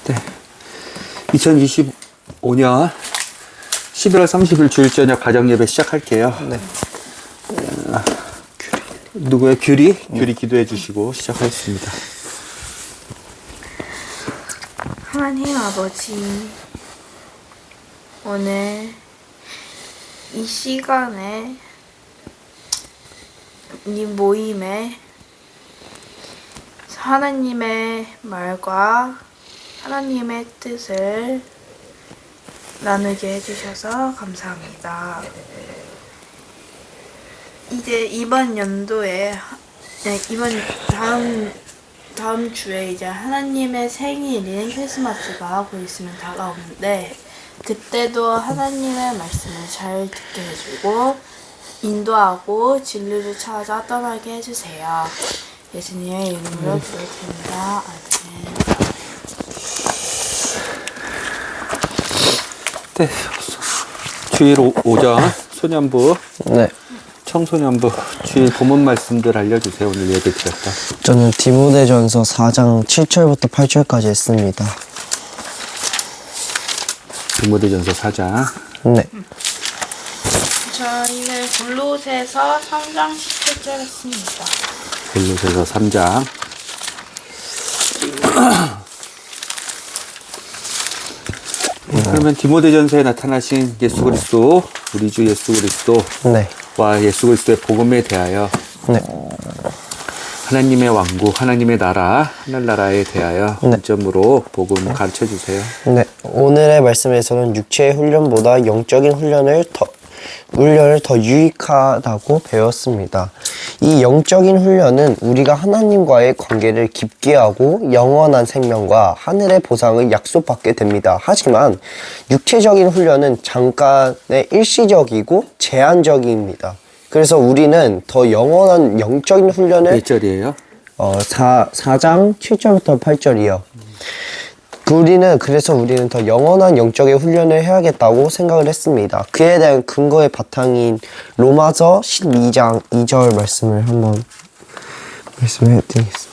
네. 2025년 11월 30일 주일 저녁 가정 예배 시작할게요. 네. 누구의 규리? 규리 기도해 주시고 시작하겠습니다. 하나님 아버지, 오늘 이 시간에 이 모임에 하나님의 말과 하나님의 뜻을 나누게 해주셔서 감사합니다. 이제 이번 연도에, 다음 주에 이제 하나님의 생일인 크리스마스가 곧 있으면 다가오는데, 그때도 하나님의 말씀을 잘 듣게 해주고 인도하고 진리를 찾아 떠나게 해주세요. 예수님의 이름으로 기도드립니다. 아멘. 네. 주일 오전 소년부, 네. 청소년부 주일 본문 말씀들 알려주세요. 오늘 예배 드렸다. 저는 디모데전서 4장 7절부터 8절까지 했습니다. 디모데전서 4장. 네. 저희는 골로새서 3장 17절 했습니다. 골로새서 3장. 그러면 디모데전서에 나타나신 예수 그리스도, 우리 주 예수 그리스도와 네. 예수 그리스도의 복음에 대하여, 네. 하나님의 왕국, 하나님의 나라, 하늘나라에 대하여 네. 관점으로 복음 가르쳐 주세요. 네. 오늘의 말씀에서는 육체의 훈련보다 영적인 훈련을 더 유익하다고 배웠습니다. 이 영적인 훈련은 우리가 하나님과의 관계를 깊게 하고 영원한 생명과 하늘의 보상을 약속받게 됩니다. 하지만 육체적인 훈련은 잠깐의 일시적이고 제한적입니다. 그래서 우리는 더 영원한 영적인 훈련을 몇 절이에요? 4장 7절부터 8절이요. 그래서 우리는 더 영원한 영적인 훈련을 해야겠다고 생각을 했습니다. 그에 대한 근거의 바탕인 로마서 12장 2절 말씀을 한번 말씀해 드리겠습니다.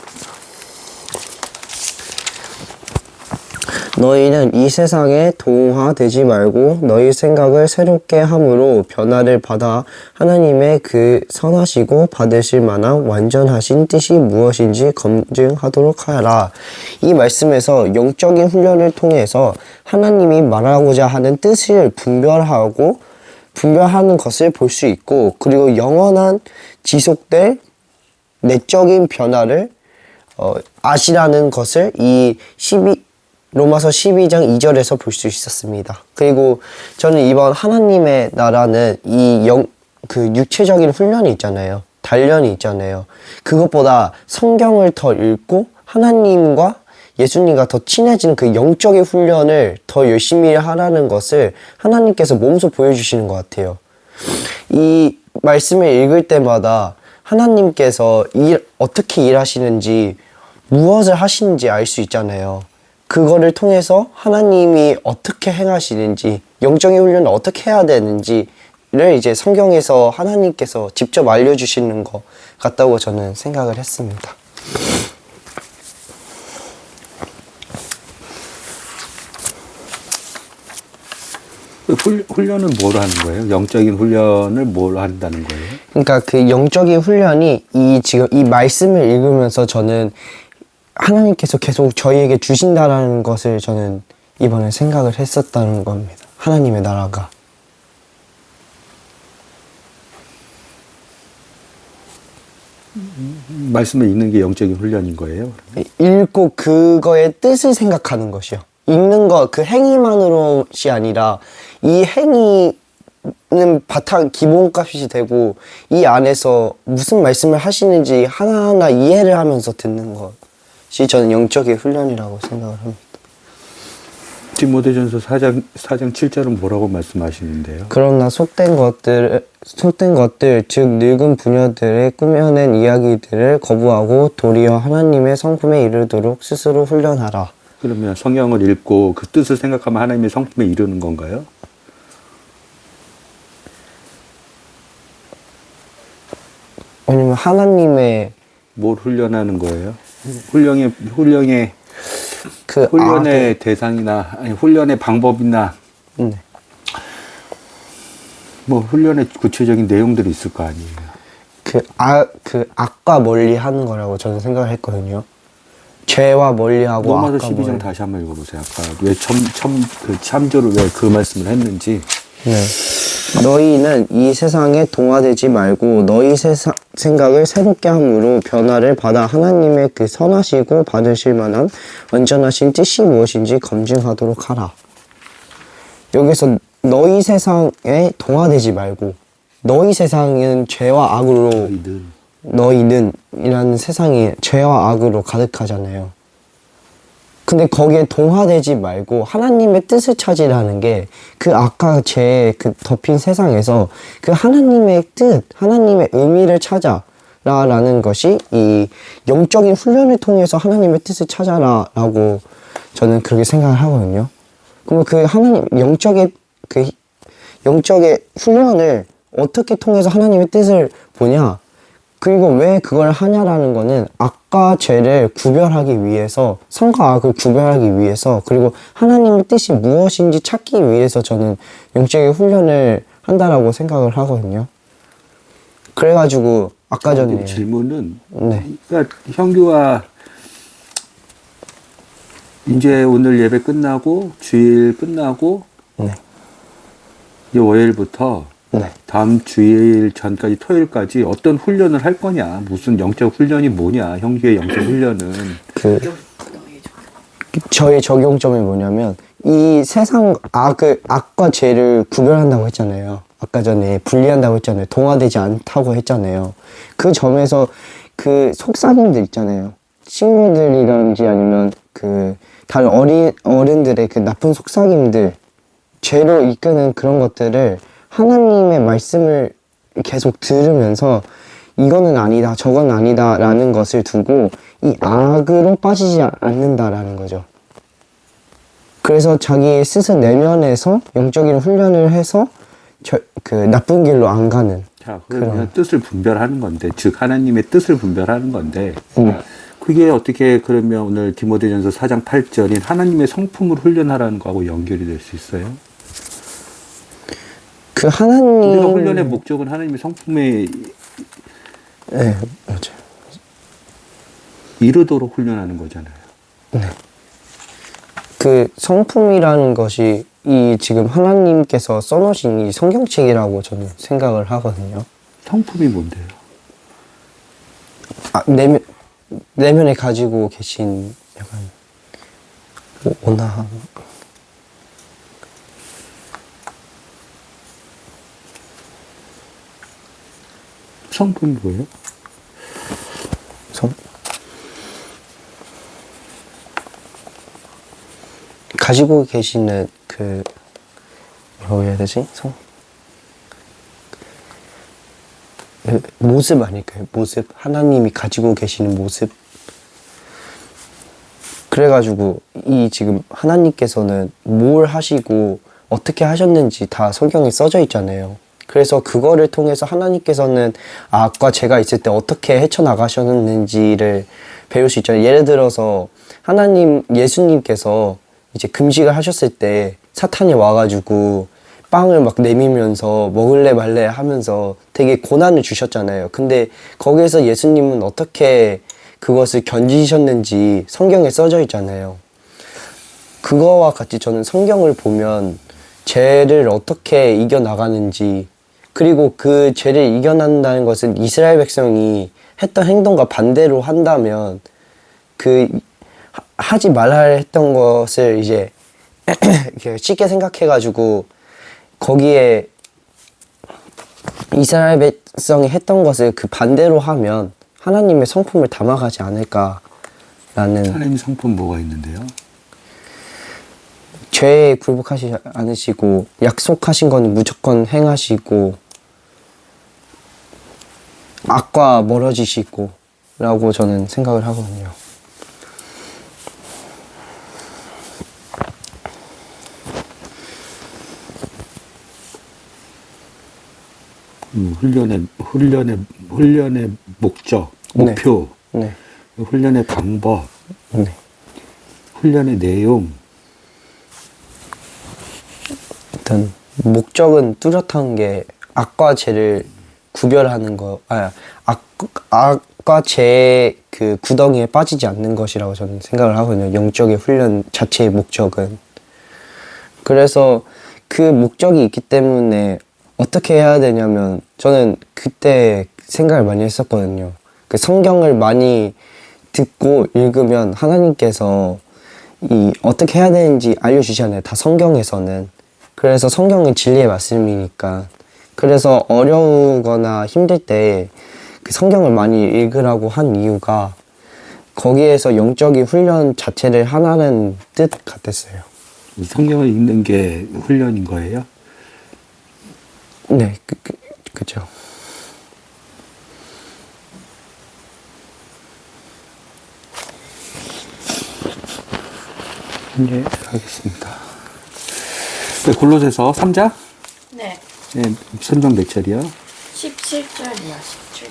너희는 이 세상에 동화되지 말고 너희 생각을 새롭게 함으로 변화를 받아 하나님의 그 선하시고 받으실 만한 완전하신 뜻이 무엇인지 검증하도록 하라. 이 말씀에서 영적인 훈련을 통해서 하나님이 말하고자 하는 뜻을 분별하는 것을 볼 수 있고, 그리고 영원한 지속될 내적인 변화를 아시라는 것을 이 로마서 12장 2절에서 볼 수 있었습니다. 그리고 저는 이번 하나님의 나라는 그 육체적인 훈련이 있잖아요. 단련이 있잖아요. 그것보다 성경을 더 읽고 하나님과 예수님과 더 친해지는 그 영적인 훈련을 더 열심히 하라는 것을 하나님께서 몸소 보여주시는 것 같아요. 이 말씀을 읽을 때마다 하나님께서 어떻게 일하시는지, 무엇을 하시는지 알 수 있잖아요. 그거를 통해서 하나님이 어떻게 행하시는지, 영적인 훈련을 어떻게 해야 되는지를 이제 성경에서 하나님께서 직접 알려주시는 것 같다고 저는 생각을 했습니다. 훈련은 뭘 하는 거예요? 영적인 훈련을 뭘 한다는 거예요? 그러니까 그 영적인 훈련이 지금 이 말씀을 읽으면서 저는 하나님께서 계속 저희에게 주신다라는 것을 저는 이번에 생각을 했었다는 겁니다. 하나님의 나라가. 말씀을 읽는 게 영적인 훈련인 거예요? 읽고 그거의 뜻을 생각하는 것이요. 읽는 거, 그 행위만으로이 아니라 이 행위는 기본값이 되고 이 안에서 무슨 말씀을 하시는지 하나하나 이해를 하면서 듣는 것이 저는 영적인 훈련이라고 생각을 합니다. 디모데전서 4장 7절은 뭐라고 말씀하시는데요? 그러나 속된 것들, 즉 늙은 부녀들의 꾸며낸 이야기들을 거부하고 도리어 하나님의 성품에 이르도록 스스로 훈련하라. 그러면 성경을 읽고 그 뜻을 생각하면 하나님의 성품에 이르는 건가요? 아니면 하나님의 뭘 훈련하는 거예요? 훈령의 그 훈련의 대상이나 아니 훈련의 방법이나 네. 뭐 훈련의 구체적인 내용들이 있을 거 아니에요. 그 악과 멀리 하는 거라고 저는 생각을 했거든요. 죄와 멀리하고 로마서 악과 12장 멀리. 다시 한번 읽어보세요. 아까 왜 그 참조를 왜 그 말씀을 했는지. 네. 너희는 이 세상에 동화되지 말고 너희 생각을 새롭게 함으로 변화를 받아 하나님의 그 선하시고 받으실 만한 온전하신 뜻이 무엇인지 검증하도록 하라. 여기서 너희 세상에 동화되지 말고, 너희 세상은 죄와 악으로, 너희는 이라는 세상이 죄와 악으로 가득하잖아요. 근데 거기에 동화되지 말고 하나님의 뜻을 찾으라는 게 그 악과 죄에 그 덮인 세상에서 그 하나님의 뜻, 하나님의 의미를 찾아라라는 것이 이 영적인 훈련을 통해서 하나님의 뜻을 찾아라라고 저는 그렇게 생각을 하거든요. 그러면 그 하나님 영적의 훈련을 어떻게 통해서 하나님의 뜻을 보냐? 그리고 왜 그걸 하냐라는 거는 악과 죄를 구별하기 위해서, 선과 악을 구별하기 위해서, 그리고 하나님의 뜻이 무엇인지 찾기 위해서 저는 영적인 훈련을 한다라고 생각을 하거든요. 그래가지고 아까 전에 질문은 네. 그러니까 형규와 이제 오늘 예배 끝나고 주일 끝나고 네. 이제 월요일부터 네. 다음 주일 전까지 토요일까지 어떤 훈련을 할 거냐, 무슨 영적 훈련이 뭐냐, 형규의 영적 훈련은 저의 적용점이 뭐냐면 이 세상 악과 죄를 구별한다고 했잖아요. 아까 전에 분리한다고 했잖아요. 동화되지 않다고 했잖아요. 그 점에서 그 속삭임들 있잖아요. 친구들이라든지 아니면 그 다른 어른들의 그 나쁜 속삭임들, 죄로 이끄는 그런 것들을 하나님의 말씀을 계속 들으면서 이거는 아니다, 저건 아니다 라는 것을 두고 이 악으로 빠지지 않는다라는 거죠. 그래서 자기 스스로 내면에서 영적인 훈련을 해서 그 나쁜 길로 안 가는. 자, 그냥 뜻을 분별하는 건데, 즉 하나님의 뜻을 분별하는 건데, 네. 그게 어떻게 그러면 오늘 디모데전서 4장 8절인 하나님의 성품을 훈련하라는 거하고 연결이 될 수 있어요? 그 하나님 우리가 훈련의 목적은 하나님의 성품에 네, 맞아요. 이르도록 훈련하는 거잖아요. 네. 그 성품이라는 것이 이 지금 하나님께서 써놓으신 이 성경책이라고 저는 생각을 하거든요. 성품이 뭔데요? 내면에 가지고 계신 약간 원함. 성품이 뭐예요? 가지고 계시는 그 뭐라고 해야 되지? 모습 아닐까요? 모습. 하나님이 가지고 계시는 모습. 그래가지고 이 지금 하나님께서는 뭘 하시고 어떻게 하셨는지 다 성경에 써져 있잖아요. 그래서 그거를 통해서 하나님께서는 악과 죄가 있을 때 어떻게 헤쳐나가셨는지를 배울 수 있잖아요. 예를 들어서 예수님께서 이제 금식을 하셨을 때 사탄이 와가지고 빵을 막 내밀면서 먹을래 말래 하면서 되게 고난을 주셨잖아요. 근데 거기에서 예수님은 어떻게 그것을 견디셨는지 성경에 써져 있잖아요. 그거와 같이 저는 성경을 보면 죄를 어떻게 이겨나가는지, 그리고 그 죄를 이겨낸다는 것은 이스라엘 백성이 했던 행동과 반대로 한다면 하지 말아야 했던 것을 이제 쉽게 생각해가지고 거기에 이스라엘 백성이 했던 것을 그 반대로 하면 하나님의 성품을 담아가지 않을까라는. 하나님의 성품 뭐가 있는데요? 죄에 굴복하지 않으시고 약속하신 건 무조건 행하시고 악과 멀어지시고 라고 저는 생각을 하거든요. 훈련의 목적, 목표, 네. 훈련의 방법, 네. 훈련의 내용. 일단 목적은 뚜렷한 게 악과 죄를 구별하는 거, 악과 죄의 그 구덩이에 빠지지 않는 것이라고 저는 생각을 하거든요. 영적의 훈련 자체의 목적은. 그래서 그 목적이 있기 때문에 어떻게 해야 되냐면 저는 그때 생각을 많이 했었거든요. 그 성경을 많이 듣고 읽으면 하나님께서 이 어떻게 해야 되는지 알려주시잖아요. 다 성경에서는. 그래서 성경은 진리의 말씀이니까. 그래서 어려우거나 힘들 때 그 성경을 많이 읽으라고 한 이유가 거기에서 영적인 훈련 자체를 하나는 뜻 같았어요. 성경을 읽는 게 훈련인 거예요? 네, 그죠. 네, 알겠습니다. 네, 골로새서 3장? 네. 네, 선정 몇 절이요? 17절이요. 17절.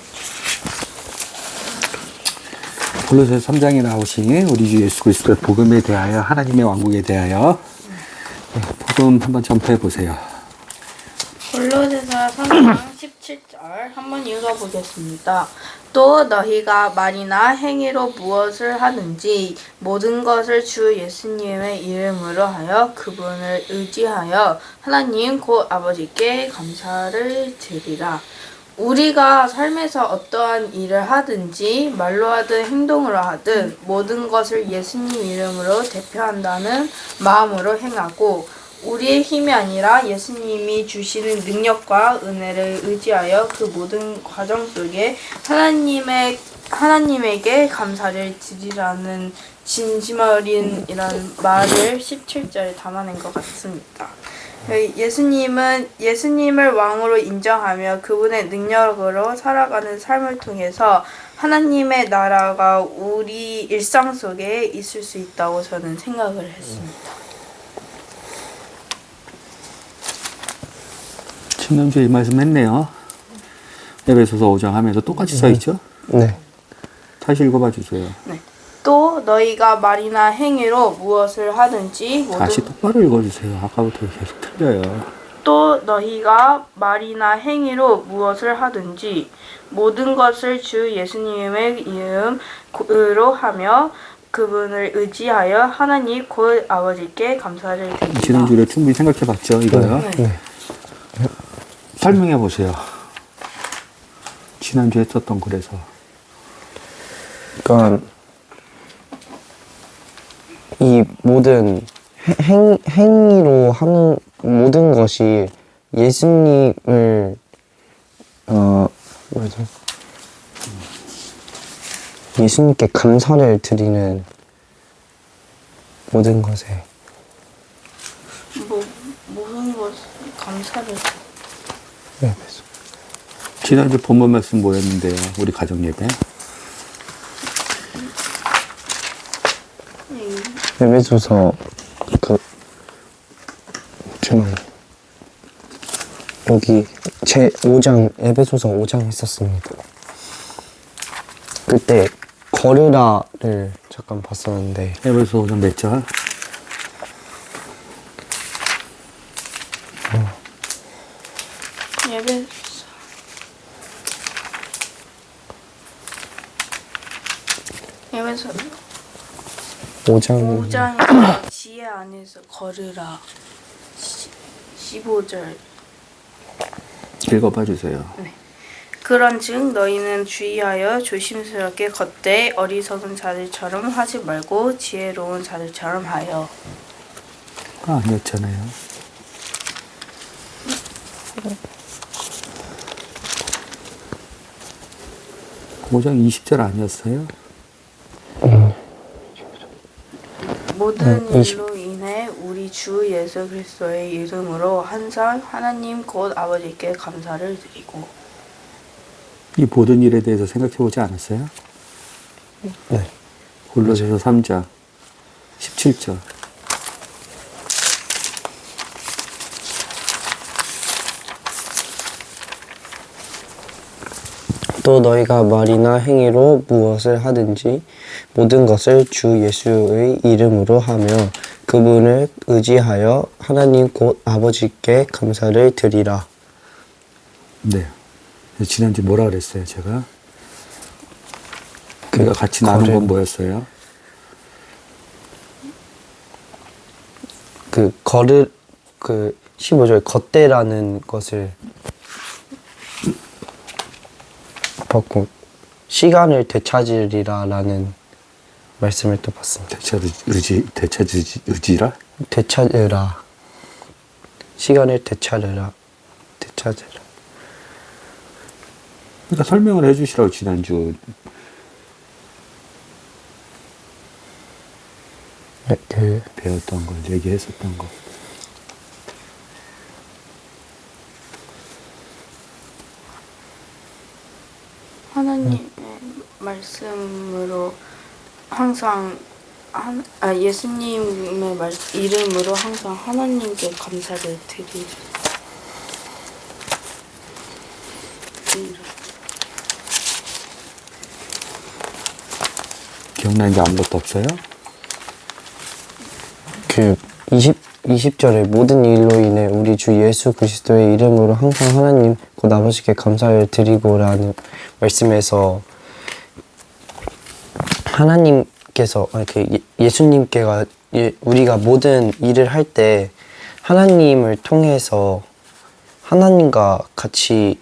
골로새서 3장에 나오신 우리 주 예수 그리스도의 복음에 대하여 하나님의 왕국에 대하여 네, 복음 한번 전파해 보세요. 골로새서 3장 17절 한번 읽어보겠습니다. 또 너희가 말이나 행위로 무엇을 하든지 모든 것을 주 예수님의 이름으로 하여 그분을 의지하여 하나님 곧 아버지께 감사를 드리라. 우리가 삶에서 어떠한 일을 하든지 말로 하든 행동으로 하든 모든 것을 예수님 이름으로 대표한다는 마음으로 행하고 우리의 힘이 아니라 예수님이 주시는 능력과 은혜를 의지하여 그 모든 과정 속에 하나님에게 감사를 드리라는 진심 어린 이런 말을 17절에 담아낸 것 같습니다. 예수님을 왕으로 인정하며 그분의 능력으로 살아가는 삶을 통해서 하나님의 나라가 우리 일상 속에 있을 수 있다고 저는 생각을 했습니다. 지난주에 이 말씀 했네요. 에베소서 5장 하면서 똑같이 써있죠? 네. 다시 읽어봐 주세요. 네. 또 너희가 말이나 행위로 무엇을 하든지 다시 똑바로 읽어주세요. 아까부터 계속 틀려요. 또 너희가 말이나 행위로 무엇을 하든지 모든 것을 주 예수님의 이름으로 하며 그분을 의지하여 하나님 곧 아버지께 감사를 드립니다. 지난주에 충분히 생각해 봤죠? 이거요? 네. 설명해 보세요. 지난주에 썼던 글에서. 그러니까 이 모든 행위로 하는 모든 것이 예수님을 뭐죠? 예수님께 감사를 드리는 모든 것에 모든 것 감사를 네, 그래서 지난주 본문 말씀 뭐였는데요? 우리 가정 예배. 에베소서 여기 제 5장 에베소서 5장 했었습니다. 그때 거르라를 잠깐 봤었는데 에베소서 5장 몇 절? 예배소 5장 지혜 안에서 걸으라 15절. 읽어봐 주세요. 그런즉 너희는 주의하여 조심스럽게 걷되 어리석은 자들처럼 하지 말고 지혜로운 자들처럼 하여. 아니었잖아요. 오 5장 20절 아니었어요? 모든 일로 인해 우리 주 예수 그리스도의 이름으로 항상 하나님 곧 아버지께 감사를 드리고. 이 모든 일에 대해서 생각해 보지 않았어요? 네. 골로새서 3장 17절. 또 너희가 말이나 행위로 무엇을 하든지 모든 것을 주 예수의 이름으로 하며 그분을 의지하여 하나님 곧 아버지께 감사를 드리라. 네. 지난주 뭐라 그랬어요, 제가? 우리가 같이 나눈 건 뭐였어요? 그 15절 겉대라는 것을 받고 시간을 되찾으리라라는 말씀을 또 봤습니다. 의지라? 되찾으라. 시간을 되찾으라. 그러니까 설명을 해주시라고, 지난주. 배웠던 걸, 얘기했었던 거. 하나님의 말씀으로 항상 예수님의 이름으로 항상 하나님께 감사를 드리라. 기억나는 게 아무것도 없어요? 그 20절에 모든 일로 인해 우리 주 예수 그리스도의 이름으로 항상 하나님 곧 아버지께 감사를 드리고라는 말씀에서 하나님께서 예수님께가 우리가 모든 일을 할 때 하나님을 통해서 하나님과 같이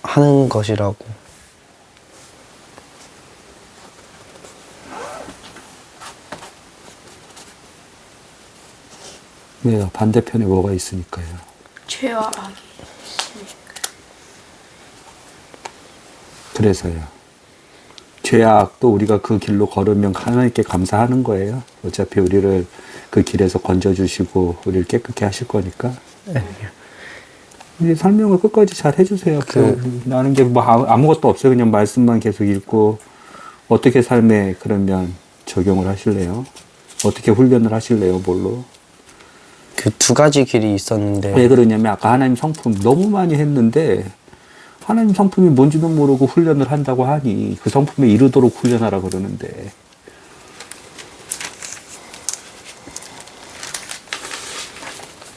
하는 것이라고. 왜요? 반대편에 뭐가 있으니까요. 죄와 악이 있으니까. 그래서요. 죄악도 우리가 그 길로 걸으면 하나님께 감사하는 거예요. 어차피 우리를 그 길에서 건져주시고 우리를 깨끗게 하실 거니까. 이제 설명을 끝까지 잘 해주세요. 나는 게 뭐 아무것도 없어요. 그냥 말씀만 계속 읽고 어떻게 삶에 그러면 적용을 하실래요? 어떻게 훈련을 하실래요? 뭘로? 그 두 가지 길이 있었는데 왜 그러냐면 아까 하나님 성품 너무 많이 했는데 하나님 성품이 뭔지도 모르고 훈련을 한다고 하니 그 성품에 이르도록 훈련하라 그러는데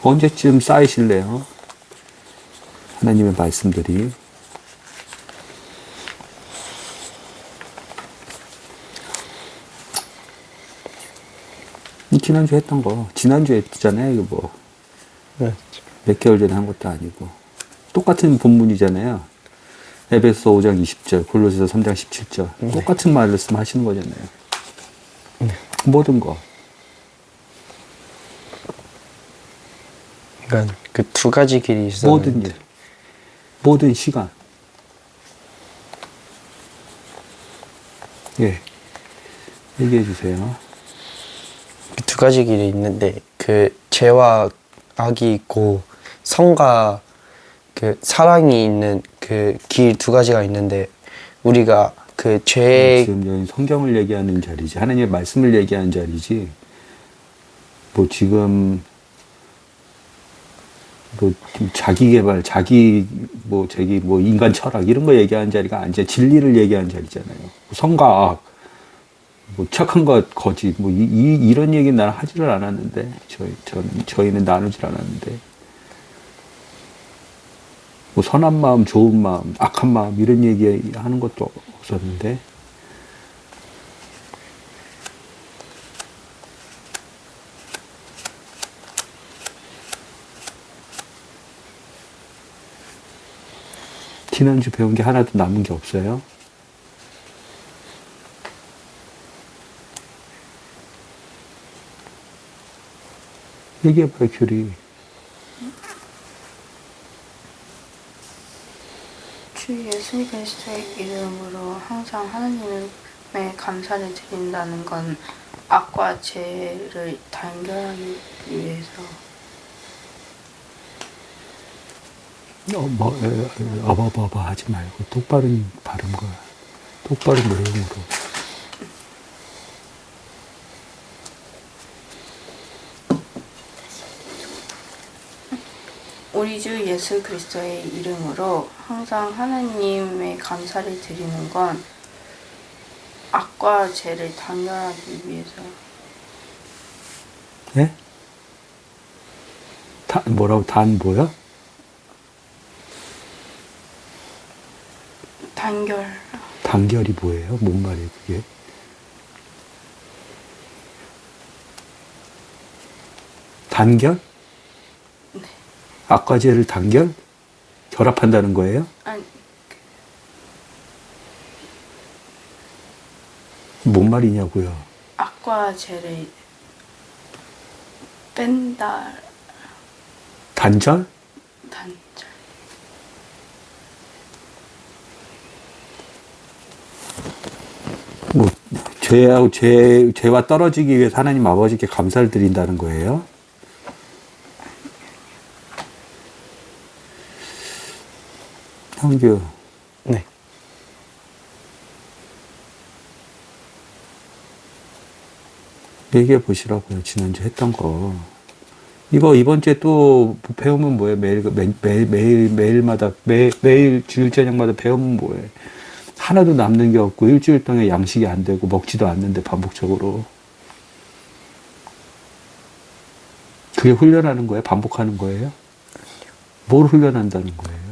언제쯤 쌓이실래요? 하나님의 말씀들이. 지난주에 했던 거 지난주에 했잖아요. 이거 뭐 몇 개월 전에 한 것도 아니고 똑같은 본문이잖아요. 에베소 5장 20절 골로새서 3장 17절 똑같은 말씀 하시는 거잖아요. 모든 거. 그러니까 그 두 가지 길이 있었는데 모든 일, 모든 시간. 예, 얘기해 주세요. 두 가지 길이 있는데 그 죄와 악이 있고 성과 그 사랑이 있는 그 길 두 가지가 있는데 우리가 그 죄 지금 여기 성경을 얘기하는 자리지 하나님의 말씀을 얘기하는 자리지 뭐 지금 뭐 자기 개발 자기 뭐 인간 철학 이런 거 얘기하는 자리가 아니죠. 진리를 얘기하는 자리잖아요. 성과 악 뭐 착한 것 거짓 뭐 이런 얘기 나는 하지를 않았는데 저희는 나누질 않았는데 뭐 선한 마음 좋은 마음 악한 마음 이런 얘기 하는 것도 없었는데 지난주 배운 게 하나도 남은 게 없어요. 얘기해봐요, 규리. 주 예수 그리스도의 이름으로 항상 하나님의 감사를 드린다는 건 악과 죄를 단결하기 위해서 어버버버 하지 말고 똑바른 발음과 똑바른 내용으로. 우리 주 예수 그리스도의 이름으로 항상 하나님의 감사를 드리는 건 악과 죄를 단결하기 위해서. 예? 뭐라고 단 뭐야? 단결. 단결이 뭐예요? 뭔 말이에요 그게? 단결? 네. 악과 죄를 단결? 결합한다는 거예요? 아니, 뭔 말이냐고요? 악과 죄를 뺀다. 단절? 단절. 뭐 죄와 떨어지기 위해서 하나님 아버지께 감사를 드린다는 거예요? 형규, 네. 얘기해 보시라고요. 지난주 했던 거. 이거 이번 주에 또 배우면 뭐예요? 매일마다 매일 주일 저녁마다 배우면 뭐예요? 하나도 남는 게 없고 일주일 동안 양식이 안 되고 먹지도 않는데 반복적으로. 그게 훈련하는 거예요? 반복하는 거예요? 뭘 훈련한다는 거예요?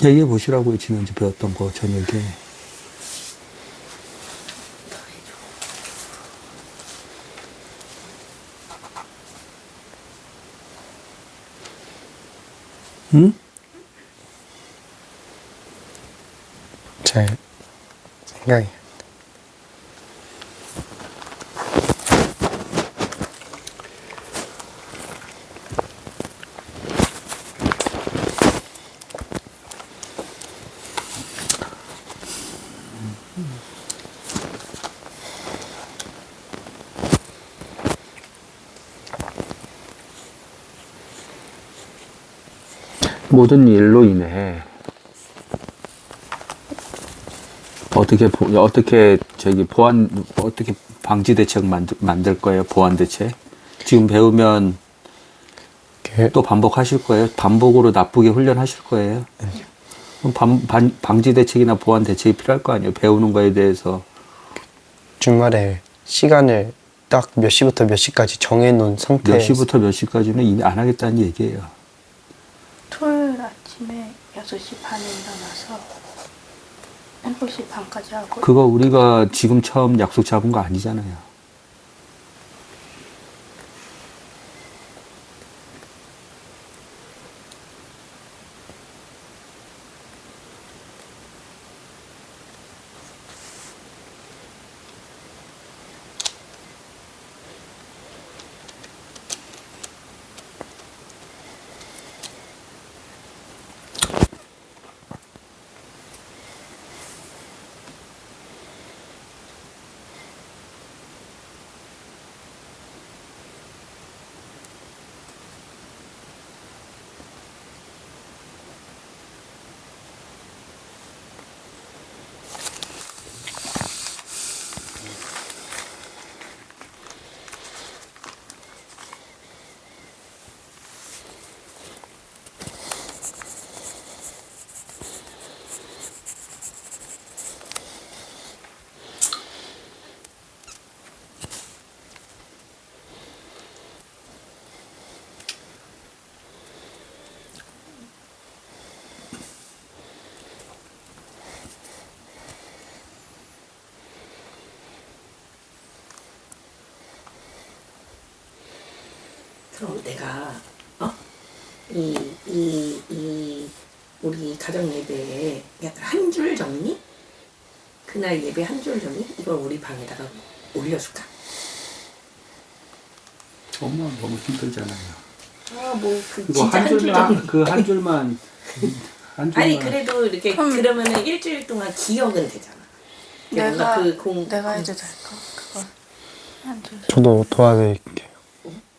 얘기해 보시라고요. 지난주 배웠던 거 저녁에. 응? 제 생각이. 모든 일로 인해 어떻게 어떻게 방지 대책 만들 거예요? 보완 대책? 지금 배우면 또 반복하실 거예요? 반복으로 나쁘게 훈련하실 거예요? 그럼 방지 대책이나 보완 대책이 필요할 거 아니에요? 배우는 거에 대해서. 주말에 시간을 딱 몇 시부터 몇 시까지 정해놓은 상태에서 몇 시부터 몇 시까지는 이미 안 하겠다는 얘기예요. 토요일 아침에 6시 반에 일어나서 7시 반까지 하고. 그거 우리가 지금 처음 약속 잡은 거 아니잖아요. 그럼 내가 우리 가정 예배에 약간 한 줄 정리? 그날 예배 한 줄 정리? 이걸 우리 방에다가 올려줄까? 엄마 너무 힘들잖아요. 그 이거 진짜 한 한 줄 줄만 정리. 그 한 줄만 아니 그래도 이렇게 그러면은 일주일 동안 기억은 되잖아. 뭔가 내가 해도 될까? 그거 한 줄. 저도 도와드릴게요.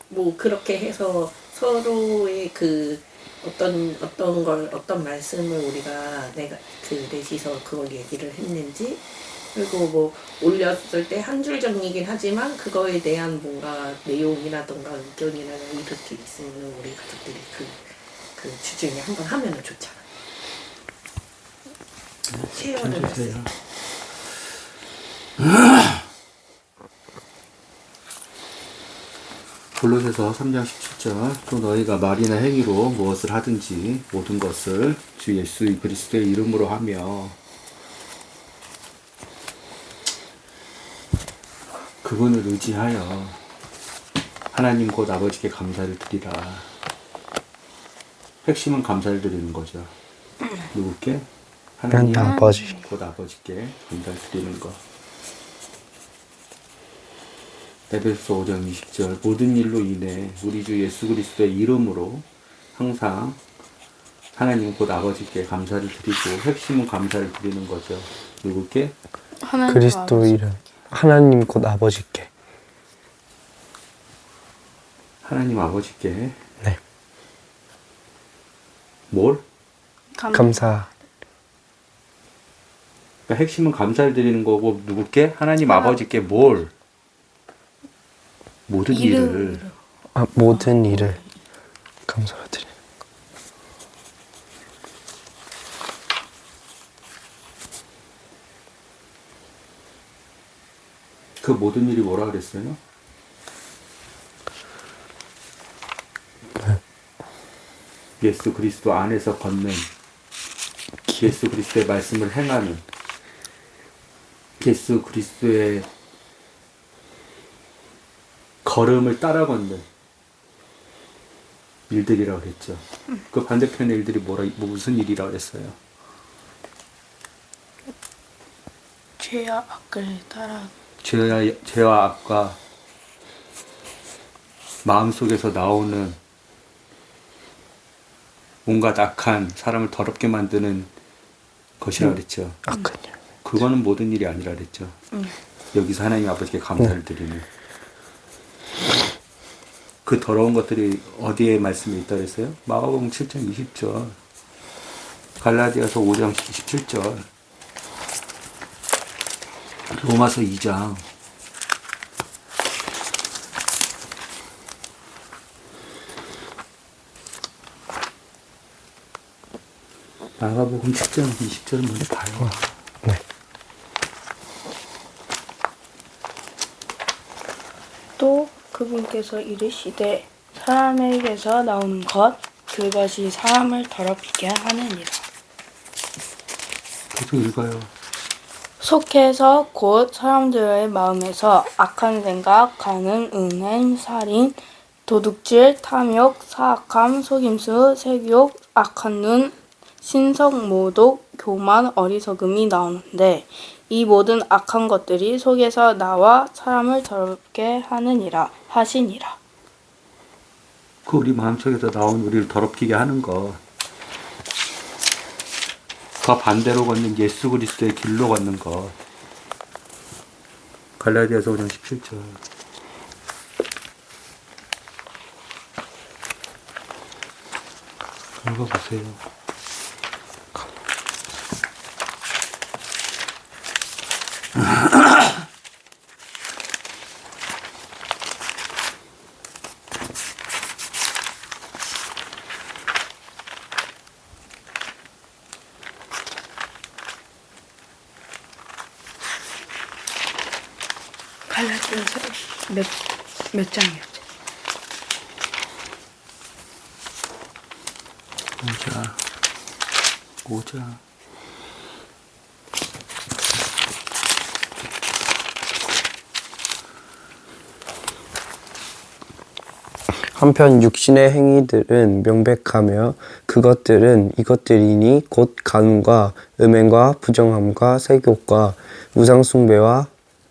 뭐 그렇게 해서 서로의 그 어떤 말씀을 우리가 내가 그 넷이서 그걸 얘기를 했는지, 그리고 뭐 올렸을 때 한 줄 정리긴 하지만 그거에 대한 뭔가 내용이라던가 의견이나 이렇게 있으면 우리 가족들이 그 그 주중에 한번 하면은 좋잖아. 체험을 했어요. 골로새서 3장 17절 또 너희가 말이나 행위로 무엇을 하든지 모든 것을 주 예수 그리스도의 이름으로 하며 그분을 의지하여 하나님 곧 아버지께 감사를 드리라. 핵심은 감사를 드리는 거죠. 누구께? 하나님 아버지. 곧 아버지께 감사를 드리는 것. 에베소서 5장 20절 모든 일로 인해 우리 주 예수 그리스도의 이름으로 항상 하나님 곧 아버지께 감사를 드리고 핵심은 감사를 드리는 거죠. 누구께? 하나님 그리스도 이름. 하나님 곧 아버지께. 하나님 아버지께. 네. 뭘? 감사. 그러니까 핵심은 감사를 드리는 거고 누구께? 하나님 아버지께 뭘? 모든 일을. 모든 일을 감사를 드리는 것. 그 모든 일이 뭐라 그랬어요? 예수 그리스도 안에서 걷는, 예수 그리스도의 말씀을 행하는, 예수 그리스도의 걸음을 따라 걷는 일들이라고 그랬죠. 그 반대편의 일들이 무슨 일이라고 그랬어요? 죄와 악을 따라 죄와 악과 마음속에서 나오는 온갖 악한 사람을 더럽게 만드는 것이라고 그랬죠. 악은요. 그거는 모든 일이 아니라 그랬죠. 여기서 하나님 아버지께 감사를 드리는 그 더러운 것들이 어디에 말씀에 있다 그랬어요? 마가복음 7장 20절, 갈라디아서 5장 17절, 로마서 2장, 마가복음 7장 20절은 먼저 봐요. 네. 또 그분께서 이르시되 사람에게서 나오는 것 그것이 사람을 더럽히게 하느니라. 계속 읽어요. 속해서 곧 사람들의 마음에서 악한 생각, 간음, 음행, 살인, 도둑질, 탐욕, 사악함, 속임수, 색욕, 악한 눈, 신성, 모독, 교만, 어리석음이 나오는데 이 모든 악한 것들이 속에서 나와 사람을 더럽게 하시니라. 그 우리 마음속에서 나온 우리를 더럽히게 하는 것. 그 반대로 걷는 예수 그리스도의 길로 걷는 것. 갈라디아서 5장 17절. 읽어보세요. 갈라디아서 몇 장이었죠? 5장. 한편 육신의 행위들은 명백하며 그것들은 이것들이니 곧 간음과 음행과 부정함과 색욕과 우상숭배와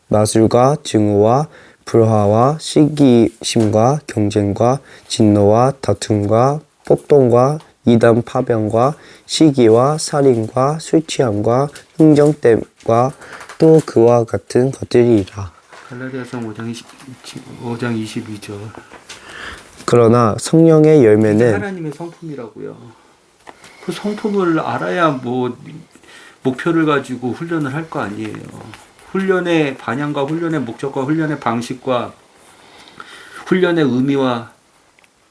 마술과 증오와 불화와 시기심과 경쟁과 진노와 다툼과 폭동과 이단 파병과 시기와 살인과 술취함과 흥정됨과 또 그와 같은 것들이라. 갈라디아서 5장 22절. 그러나 성령의 열매는 하나님의 성품이라고요. 그 성품을 알아야 뭐 목표를 가지고 훈련을 할 거 아니에요. 훈련의 방향과 훈련의 목적과 훈련의 방식과 훈련의 의미와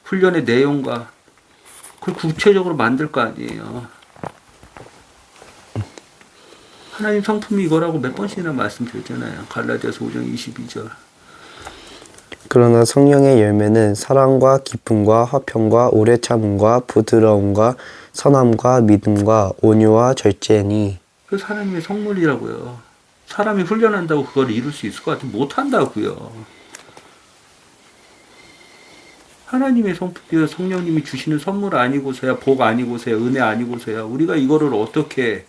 훈련의 내용과 그걸 구체적으로 만들 거 아니에요. 하나님 성품이 이거라고 몇 번씩이나 말씀드렸잖아요. 갈라디아서 5장 22절. 그러나 성령의 열매는 사랑과 기쁨과 화평과 오래 참음과 부드러움과 선함과 믿음과 온유와 절제니. 그래서 하나님의 성물이라고요. 사람이 훈련한다고 그걸 이룰 수 있을 것 같으면 못한다고요. 하나님의 성품이요, 성령님이 주시는 선물 아니고서야, 복 아니고서야, 은혜 아니고서야 우리가 이거를 어떻게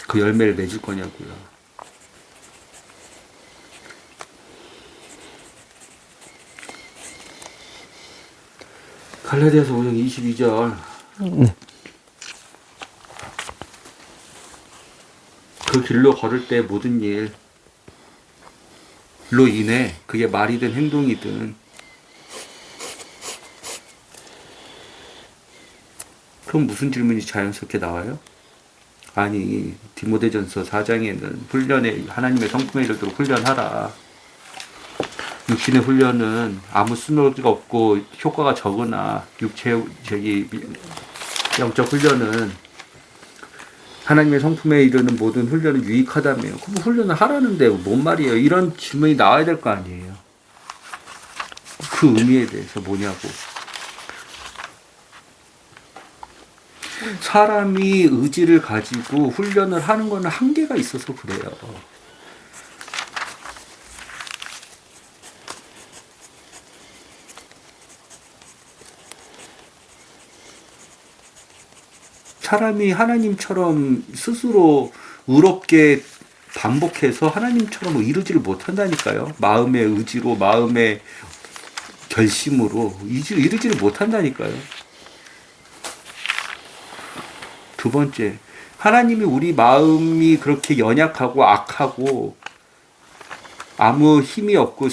그 열매를 맺을 거냐고요. 갈라디아서 5장 22절. 그 길로 걸을 때 모든 일로 인해 그게 말이든 행동이든 그럼 무슨 질문이 자연스럽게 나와요? 아니 디모데전서 4장에는 훈련에 하나님의 성품에 이르도록 훈련하라. 육신의 훈련은 아무 쓸모가 없고 효과가 적으나 영적 훈련은 하나님의 성품에 이르는 모든 훈련은 유익하다며. 그럼 훈련을 하라는데 뭔 말이에요? 이런 질문이 나와야 될 거 아니에요. 그 의미에 대해서 뭐냐고. 사람이 의지를 가지고 훈련을 하는 거는 한계가 있어서 그래요. 사람이 하나님처럼 스스로 의롭게 반복해서 하나님처럼 이루지를 못한다니까요. 마음의 의지로, 마음의 결심으로 이루지를 못한다니까요. 두 번째, 하나님이 우리 마음이 그렇게 연약하고 악하고 아무 힘이 없고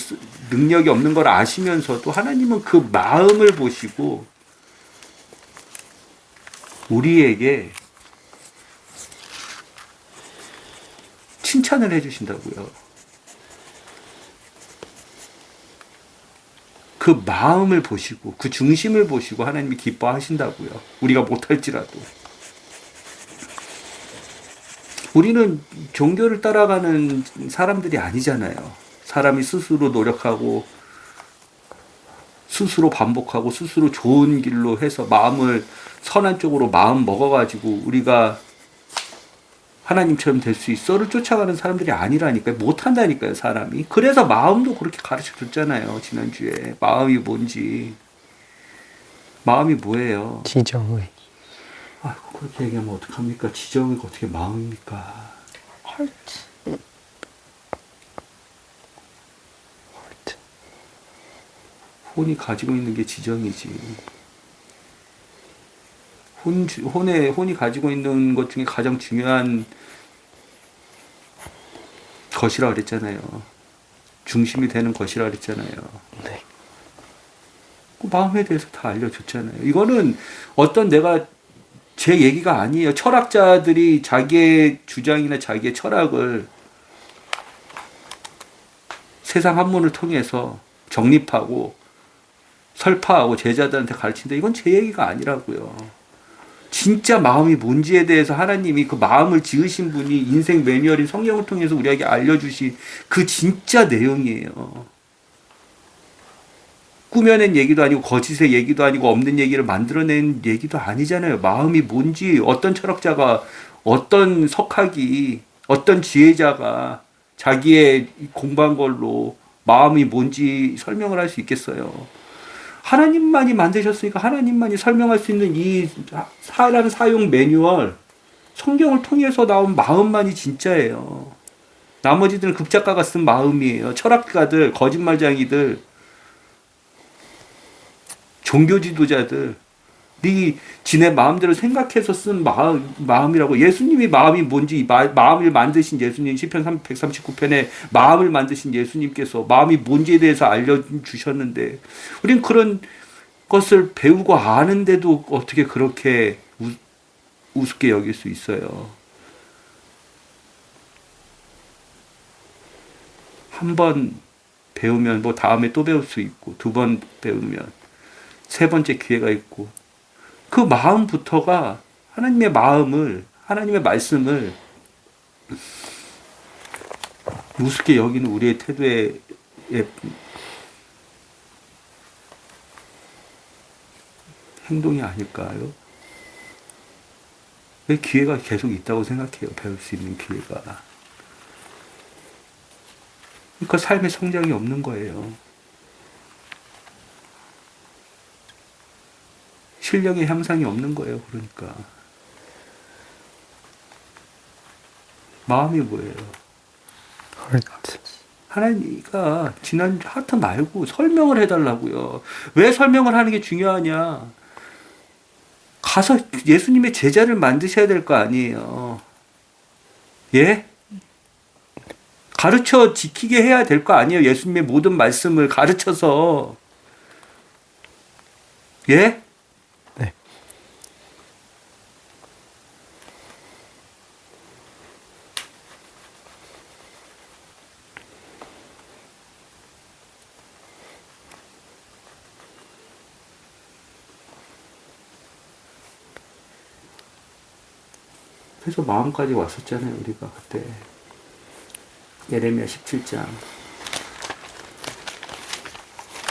능력이 없는 걸 아시면서도 하나님은 그 마음을 보시고 우리에게 칭찬을 해주신다고요. 그 마음을 보시고 그 중심을 보시고 하나님이 기뻐하신다고요. 우리가 못할지라도. 우리는 종교를 따라가는 사람들이 아니잖아요. 사람이 스스로 노력하고 스스로 반복하고 스스로 좋은 길로 해서 마음을 선한 쪽으로 마음 먹어가지고 우리가 하나님처럼 될 수 있어를 쫓아가는 사람들이 아니라니까요. 못한다니까요, 사람이. 그래서 마음도 그렇게 가르쳐 줬잖아요, 지난주에. 마음이 뭔지. 마음이 뭐예요? 지정의. 아, 그렇게 얘기하면 어떡합니까? 지정이 어떻게 마음입니까? 헐트. 혼이 가지고 있는 게 지정이지. 혼이 가지고 있는 것 중에 가장 중요한 것이라 그랬잖아요. 중심이 되는 것이라 그랬잖아요. 네. 그 마음에 대해서 다 알려줬잖아요. 이거는 어떤 내가 제 얘기가 아니에요. 철학자들이 자기의 주장이나 자기의 철학을 세상 한문을 통해서 정립하고 설파하고 제자들한테 가르친다. 이건 제 얘기가 아니라고요. 진짜 마음이 뭔지에 대해서 하나님이 그 마음을 지으신 분이 인생 매뉴얼인 성경을 통해서 우리에게 알려주신 그 진짜 내용이에요. 꾸며낸 얘기도 아니고 거짓의 얘기도 아니고 없는 얘기를 만들어낸 얘기도 아니잖아요. 마음이 뭔지 어떤 철학자가 어떤 석학이 어떤 지혜자가 자기의 공부한 걸로 마음이 뭔지 설명을 할 수 있겠어요. 하나님만이 만드셨으니까 하나님만이 설명할 수 있는 이 사람 사용 매뉴얼 성경을 통해서 나온 마음만이 진짜예요. 나머지들은 극작가가 쓴 마음이에요. 철학가들, 거짓말쟁이들, 종교 지도자들 네 지네 마음대로 생각해서 쓴 마음이라고. 예수님이 마음이 뭔지 마음을 만드신 예수님 시편 139편에 마음을 만드신 예수님께서 마음이 뭔지에 대해서 알려주셨는데 우린 그런 것을 배우고 아는데도 어떻게 그렇게 우습게 여길 수 있어요. 한 번 배우면 뭐 다음에 또 배울 수 있고 두 번 배우면 세 번째 기회가 있고, 그 마음부터가 하나님의 마음을, 하나님의 말씀을 우습게 여기는 우리의 태도의 행동이 아닐까요? 왜 기회가 계속 있다고 생각해요? 배울 수 있는 기회가. 그러니까 삶의 성장이 없는 거예요. 실력의 향상이 없는 거예요. 그러니까. 마음이 뭐예요? 하나님이가 지난 하트 말고 설명을 해달라고요. 왜 설명을 하는 게 중요하냐? 가서 예수님의 제자를 만드셔야 될 거 아니에요. 예? 가르쳐 지키게 해야 될 거 아니에요. 예수님의 모든 말씀을 가르쳐서. 예? 네. 그래서 마음까지 왔었잖아요. 우리가 그때. 예레미야 17장.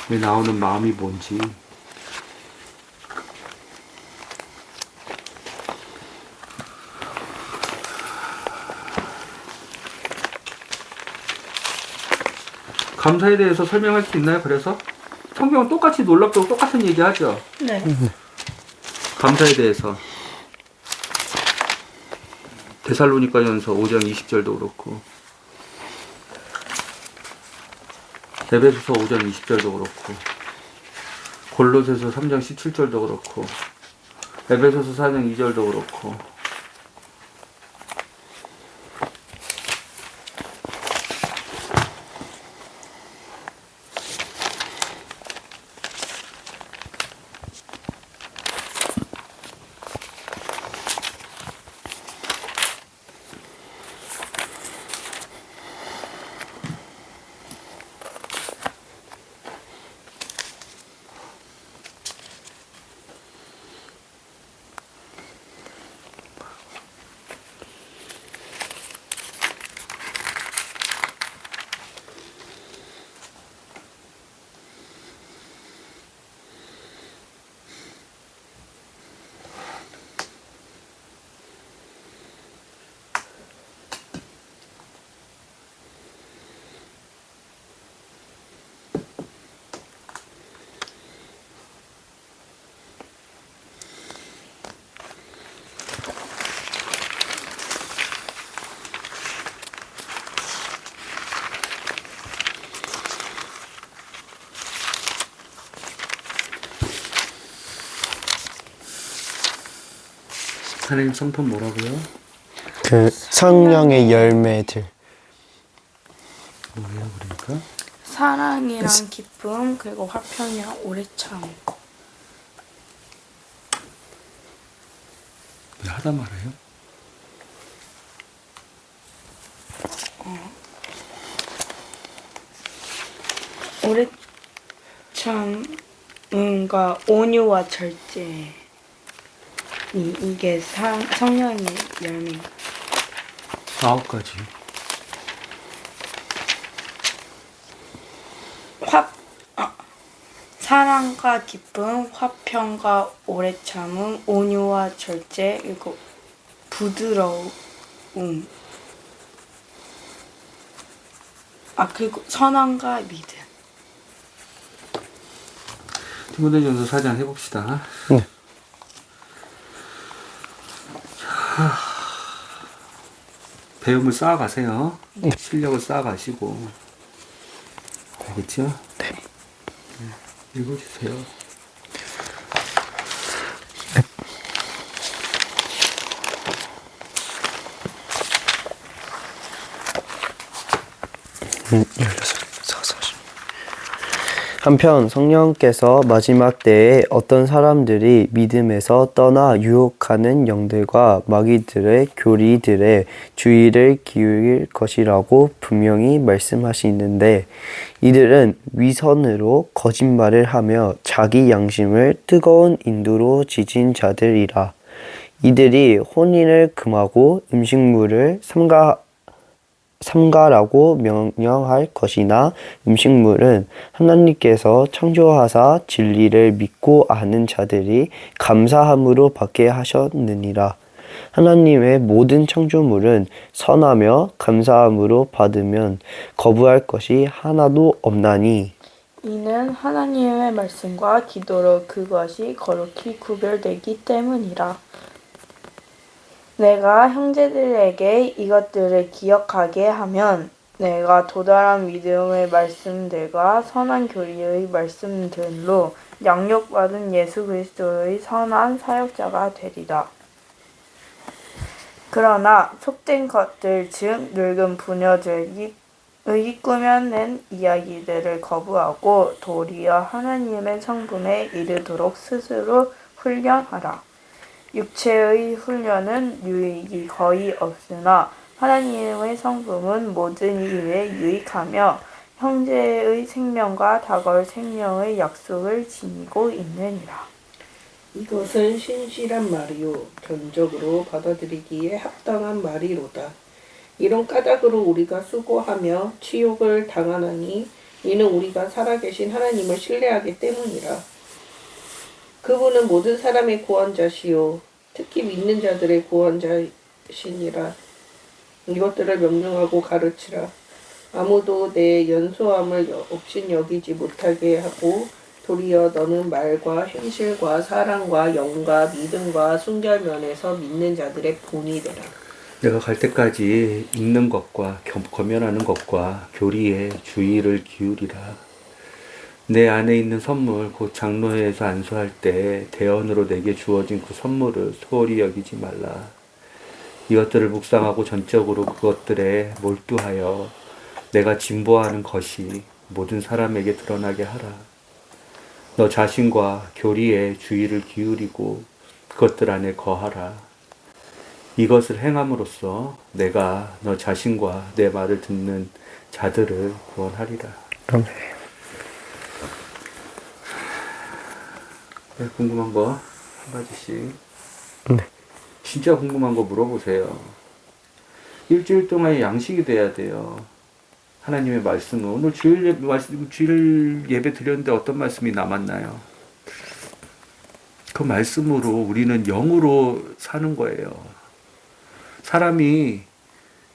왜 나오는 마음이 뭔지. 감사에 대해서 설명할 수 있나요? 그래서 성경은 똑같이 놀랍다고 똑같은 얘기 하죠. 네. 감사에 대해서 데살로니가전서 5장 20절도 그렇고 에베소서 5장 20절도 그렇고 골로새서 3장 17절도 그렇고 에베소서 4장 2절도 그렇고 하나님 성품 뭐라고요? 그 성령의 열매들. 뭐예요 그러니까? 사랑이랑 기쁨 그리고 화평이랑 오래 참. 왜 하다 말아요? 오래 참과 온유와 절제. 이게 성령의 열매. 9가지. 사랑과 기쁨, 화평과 오래 참음, 온유와 절제, 그리고 부드러움. 그리고 선함과 믿음. 디모데전서 4장 해봅시다. 네. 배움을 쌓아가세요. 실력을 쌓아가시고. 알겠죠? 네. 읽어주세요. 한편 성령께서 마지막 때에 어떤 사람들이 믿음에서 떠나 유혹하는 영들과 마귀들의 교리들의 주의를 기울일 것이라고 분명히 말씀하시는데 이들은 위선으로 거짓말을 하며 자기 양심을 뜨거운 인도로 지진 자들이라. 이들이 혼인을 금하고 음식물을 삼가라고 명령할 것이나 음식물은 하나님께서 창조하사 진리를 믿고 아는 자들이 감사함으로 받게 하셨느니라. 하나님의 모든 창조물은 선하며 감사함으로 받으면 거부할 것이 하나도 없나니 이는 하나님의 말씀과 기도로 그것이 거룩히 구별되기 때문이라. 내가 형제들에게 이것들을 기억하게 하면 내가 도달한 믿음의 말씀들과 선한 교리의 말씀들로 양육받은 예수 그리스도의 선한 사역자가 되리라. 그러나 속된 것들 즉 늙은 부녀들이 꾸며낸 이야기들을 거부하고 도리어 하나님의 성분에 이르도록 스스로 훈련하라. 육체의 훈련은 유익이 거의 없으나 하나님의 성품은 모든 일에 유익하며 형제의 생명과 다가올 생명의 약속을 지니고 있느니라. 이것은 신실한 말이요 견적으로 받아들이기에 합당한 말이로다. 이런 까닭으로 우리가 수고하며 치욕을 당하나니 이는 우리가 살아계신 하나님을 신뢰하기 때문이라. 그분은 모든 사람의 구원자시요 특히 믿는 자들의 구원자시니라. 이것들을 명령하고 가르치라. 아무도 내 연소함을 업신여기지 못하게 하고 도리어 너는 말과 행실과 사랑과 영과 믿음과 순결면에서 믿는 자들의 본이 되라. 내가 갈 때까지 읽는 것과 검열하는 것과 교리에 주의를 기울이라. 내 안에 있는 선물, 곧 장로회에서 안수할 때 대언으로 내게 주어진 그 선물을 소홀히 여기지 말라. 이것들을 묵상하고 전적으로 그것들에 몰두하여 내가 진보하는 것이 모든 사람에게 드러나게 하라. 너 자신과 교리에 주의를 기울이고 그것들 안에 거하라. 이것을 행함으로써 내가 너 자신과 내 말을 듣는 자들을 구원하리라. 아멘. 네, 궁금한 거 한 가지씩. 네. 진짜 궁금한 거 물어보세요. 일주일 동안 양식이 돼야 돼요. 하나님의 말씀은 오늘 주일 예배 드렸는데 어떤 말씀이 남았나요? 그 말씀으로 우리는 영으로 사는 거예요. 사람이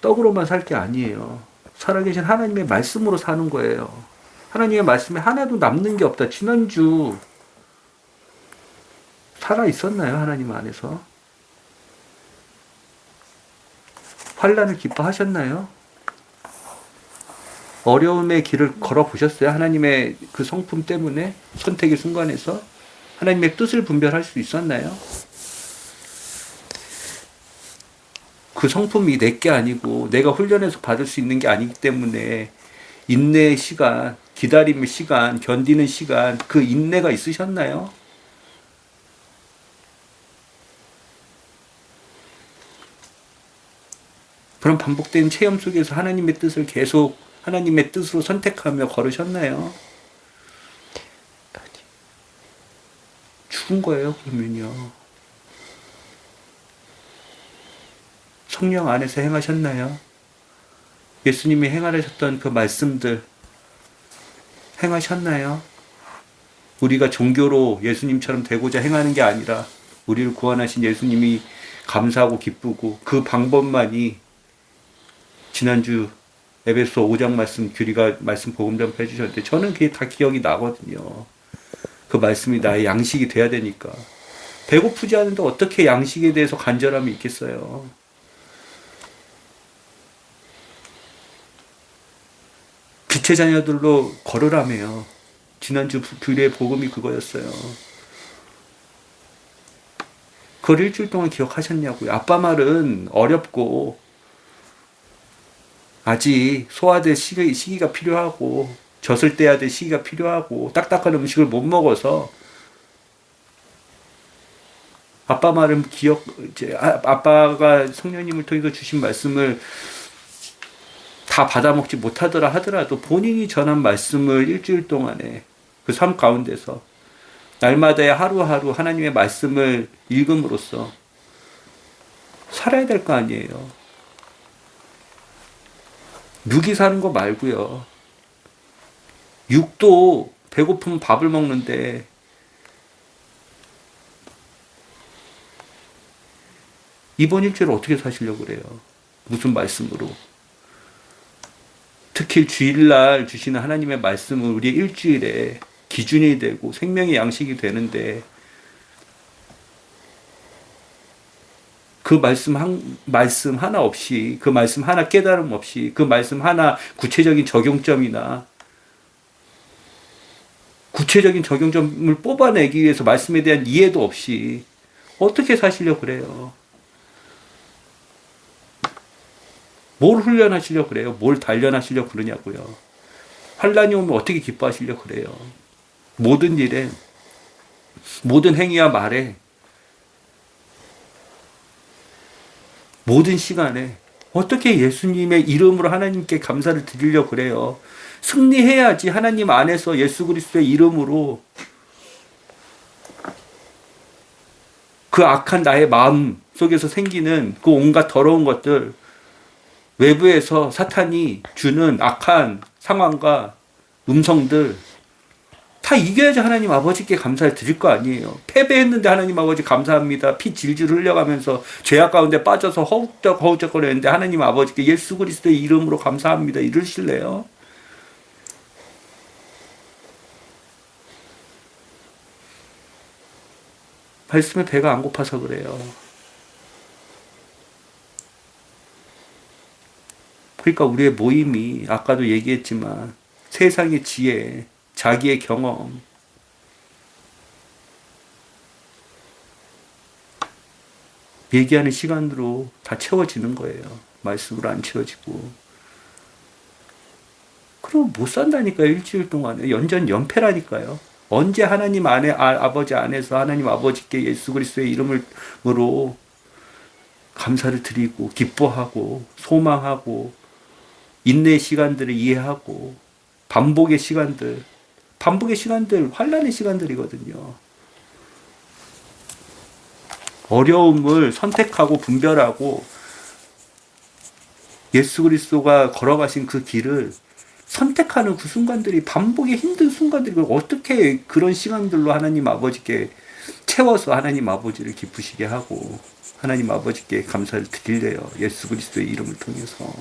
떡으로만 살 게 아니에요. 살아계신 하나님의 말씀으로 사는 거예요. 하나님의 말씀에 하나도 남는 게 없다. 지난주 살아 있었나요? 하나님 안에서? 환난을 기뻐하셨나요? 어려움의 길을 걸어보셨어요? 하나님의 그 성품 때문에 선택의 순간에서 하나님의 뜻을 분별할 수 있었나요? 그 성품이 내게 아니고 내가 훈련해서 받을 수 있는 게 아니기 때문에 인내의 시간, 기다림의 시간, 견디는 시간, 그 인내가 있으셨나요? 그런 반복된 체험 속에서 하나님의 뜻을 계속 하나님의 뜻으로 선택하며 걸으셨나요? 죽은 거예요, 그러면요. 성령 안에서 행하셨나요? 예수님이 행하셨던 그 말씀들 행하셨나요? 우리가 종교로 예수님처럼 되고자 행하는 게 아니라 우리를 구원하신 예수님이 감사하고 기쁘고 그 방법만이 지난주 에베소 5장 말씀 규리가 말씀 복음전 해주셨는데 저는 그게 다 기억이 나거든요. 그 말씀이 나의 양식이 돼야 되니까. 배고프지 않은데 어떻게 양식에 대해서 간절함이 있겠어요. 빛의 자녀들로 걸으라며요. 지난주 규리의 복음이 그거였어요. 그걸 일주일 동안 기억하셨냐고요. 아빠 말은 어렵고 아직 소화될 시기가 필요하고 젖을 떼야 될 시기가 필요하고 딱딱한 음식을 못 먹어서 아빠 말은 아빠가 성령님을 통해서 주신 말씀을 다 받아먹지 못하더라 하더라도 본인이 전한 말씀을 일주일 동안에 그 삶 가운데서 날마다의 하루하루 하나님의 말씀을 읽음으로써 살아야 될 거 아니에요. 누기 사는 거 말고요. 육도 배고프면 밥을 먹는데 이번 일주일 어떻게 사시려고 그래요? 무슨 말씀으로? 특히 주일날 주시는 하나님의 말씀은 우리의 일주일에 기준이 되고 생명의 양식이 되는데 그 말씀 하나 없이, 그 말씀 하나 깨달음 없이, 그 말씀 하나 구체적인 적용점이나 구체적인 적용점을 뽑아내기 위해서 말씀에 대한 이해도 없이 어떻게 사시려고 그래요? 뭘 훈련하시려고 그래요? 뭘 단련하시려고 그러냐고요? 환란이 오면 어떻게 기뻐하시려고 그래요? 모든 일에, 모든 행위와 말에, 모든 시간에 어떻게 예수님의 이름으로 하나님께 감사를 드리려고 그래요? 승리해야지 하나님 안에서 예수 그리스도의 이름으로 그 악한 나의 마음 속에서 생기는 그 온갖 더러운 것들, 외부에서 사탄이 주는 악한 상황과 음성들 다 이겨야지 하나님 아버지께 감사를 드릴 거 아니에요. 패배했는데 하나님 아버지 감사합니다. 피 질질 흘려가면서 죄악 가운데 빠져서 허우적거리는데 하나님 아버지께 예수 그리스도의 이름으로 감사합니다. 이러실래요? 말씀에 배가 안 고파서 그래요. 그러니까 우리의 모임이 아까도 얘기했지만 세상의 지혜, 자기의 경험, 얘기하는 시간으로 다 채워지는 거예요. 말씀으로 안 채워지고. 그럼 못 산다니까요. 일주일 동안에. 연패라니까요. 언제 하나님 안에, 아버지 안에서 하나님 아버지께 예수 그리스도의 이름으로 감사를 드리고 기뻐하고 소망하고 인내의 시간들을 이해하고 반복의 시간들 환란의 시간들이거든요. 어려움을 선택하고 분별하고 예수 그리스도가 걸어가신 그 길을 선택하는 그 순간들이 반복의 힘든 순간들이 어떻게 그런 시간들로 하나님 아버지께 채워서 하나님 아버지를 기쁘시게 하고 하나님 아버지께 감사를 드리래요. 예수 그리스도의 이름을 통해서.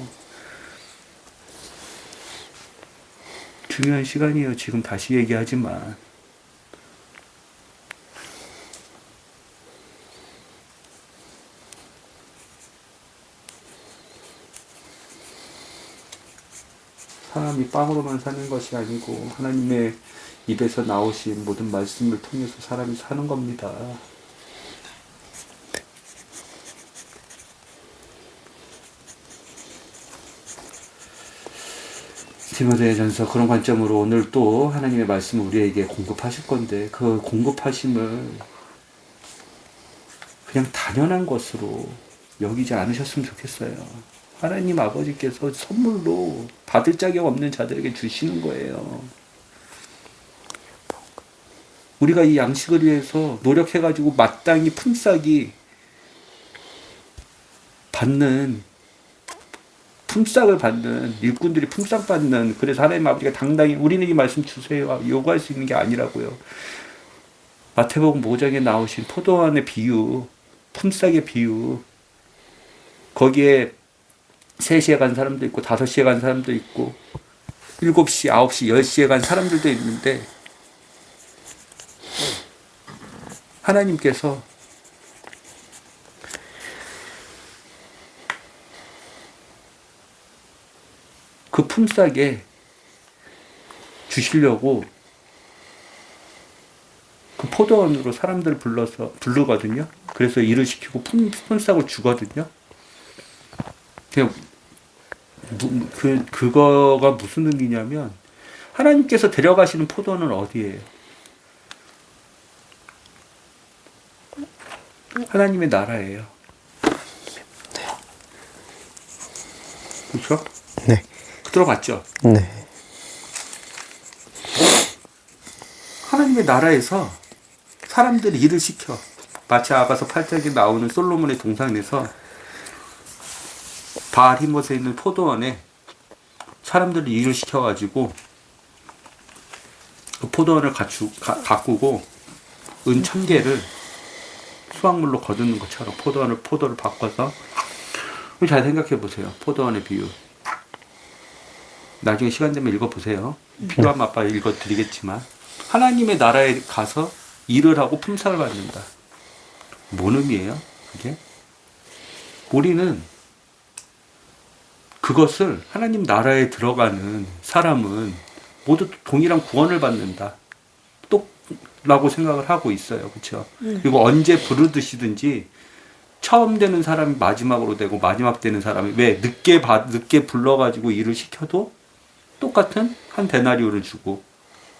중요한 시간이에요. 지금 다시 얘기하지만. 사람이 빵으로만 사는 것이 아니고 하나님의 입에서 나오신 모든 말씀을 통해서 사람이 사는 겁니다. 디모데전서 그런 관점으로 오늘 또 하나님의 말씀을 우리에게 공급하실 건데 그 공급하심을 그냥 당연한 것으로 여기지 않으셨으면 좋겠어요. 하나님 아버지께서 선물로 받을 자격 없는 자들에게 주시는 거예요. 우리가 이 양식을 위해서 노력해가지고 마땅히 품삯이 품삯을 받는 일꾼들이 품삯 받는 그래서 하나님 아버지가 당당히 우리는 이 말씀 주세요 요구할 수 있는 게 아니라고요. 마태복음 5장에 나오신 포도원의 비유, 품삯의 비유, 거기에 3시에 간 사람도 있고 5시에 간 사람도 있고 7시, 9시, 10시에 간 사람들도 있는데 하나님께서 그 품삯에 주시려고 그 포도원으로 사람들을 부르거든요. 그래서 일을 시키고 품삯을 주거든요. 그거가 무슨 의미냐면 하나님께서 데려가시는 포도원은 어디예요? 하나님의 나라예요. 그렇죠? 네. 들어봤죠? 네. 하나님의 나라에서 사람들이 일을 시켜. 마치 아가서 8장에 나오는 솔로몬의 동상에서 바알 히못에 있는 포도원에 사람들이 일을 시켜가지고 그 포도원을 가꾸고 은 1000개를 수확물로 거두는 것처럼 포도를 바꿔서. 잘 생각해 보세요. 포도원의 비유. 나중에 시간 되면 읽어보세요. 필요하면 아빠 읽어드리겠지만, 하나님의 나라에 가서 일을 하고 품삯을 받는다. 뭔 의미예요? 그게? 우리는 그것을 하나님 나라에 들어가는 사람은 모두 동일한 구원을 받는다. 라고 생각을 하고 있어요. 그렇죠? 그리고 언제 부르듯이든지 처음 되는 사람이 마지막으로 되고 마지막 되는 사람이 왜 늦게 불러가지고 일을 시켜도 똑같은 한 데나리오를 주고,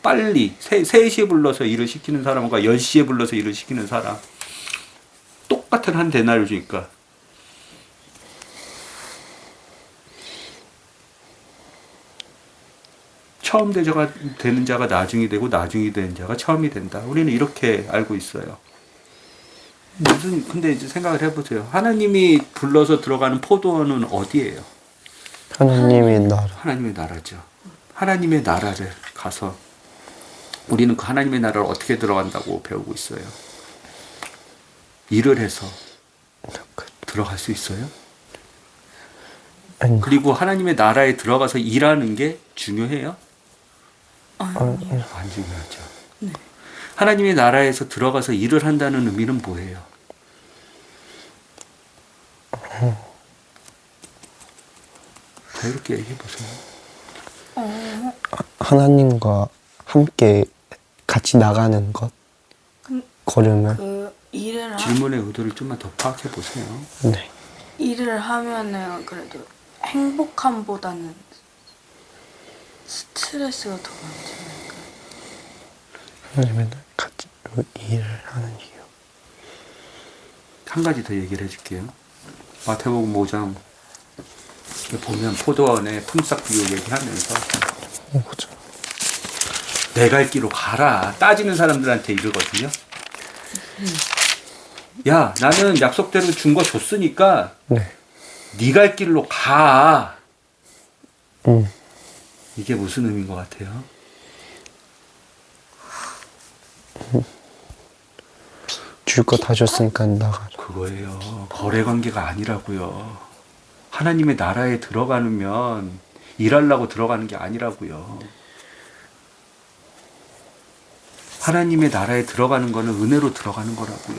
빨리 3시에 불러서 일을 시키는 사람과 10시에 불러서 일을 시키는 사람 똑같은 한 데나리오 주니까 처음 되는 자가 나중이 되고 나중이 되는 자가 처음이 된다. 우리는 이렇게 알고 있어요. 근데 이제 생각을 해보세요. 하나님이 불러서 들어가는 포도원은 어디예요? 하나님의 나라. 하나님의 나라죠. 하나님의 나라를 가서 우리는 그 하나님의 나라를 어떻게 들어간다고 배우고 있어요. 일을 해서 들어갈 수 있어요? 아니, 그리고 하나님의 나라에 들어가서 일하는 게 중요해요? 안 중요하죠. 하나님의 나라에서 들어가서 일을 한다는 의미는 뭐예요? 다 이렇게 얘기해 보세요. 하나님과 함께 같이 나가는 것, 걸음을. 그 일을 질문의 의도를 좀만 더 파악해 보세요. 네. 일을 하면은 그래도 행복함보다는 스트레스가 더 많지 않을까? 하나님의 같이 일을 하는 이유. 한 가지 더 얘기를 해줄게요. 마태복음 5장 보면 포도원의 품삯 비유 얘기하면서 보자. 내 갈 길로 가라 따지는 사람들한테 이르거든요. 야, 나는 약속대로 준 거 줬으니까 네. 네 갈 길로 가. 음. 이게 무슨 의미인 것 같아요? 줄 거 다 줬으니까 나가라. 그거예요. 거래 관계가 아니라고요. 하나님의 나라에 들어가면 일하려고 들어가는 게 아니라고요. 하나님의 나라에 들어가는 거는 은혜로 들어가는 거라고요.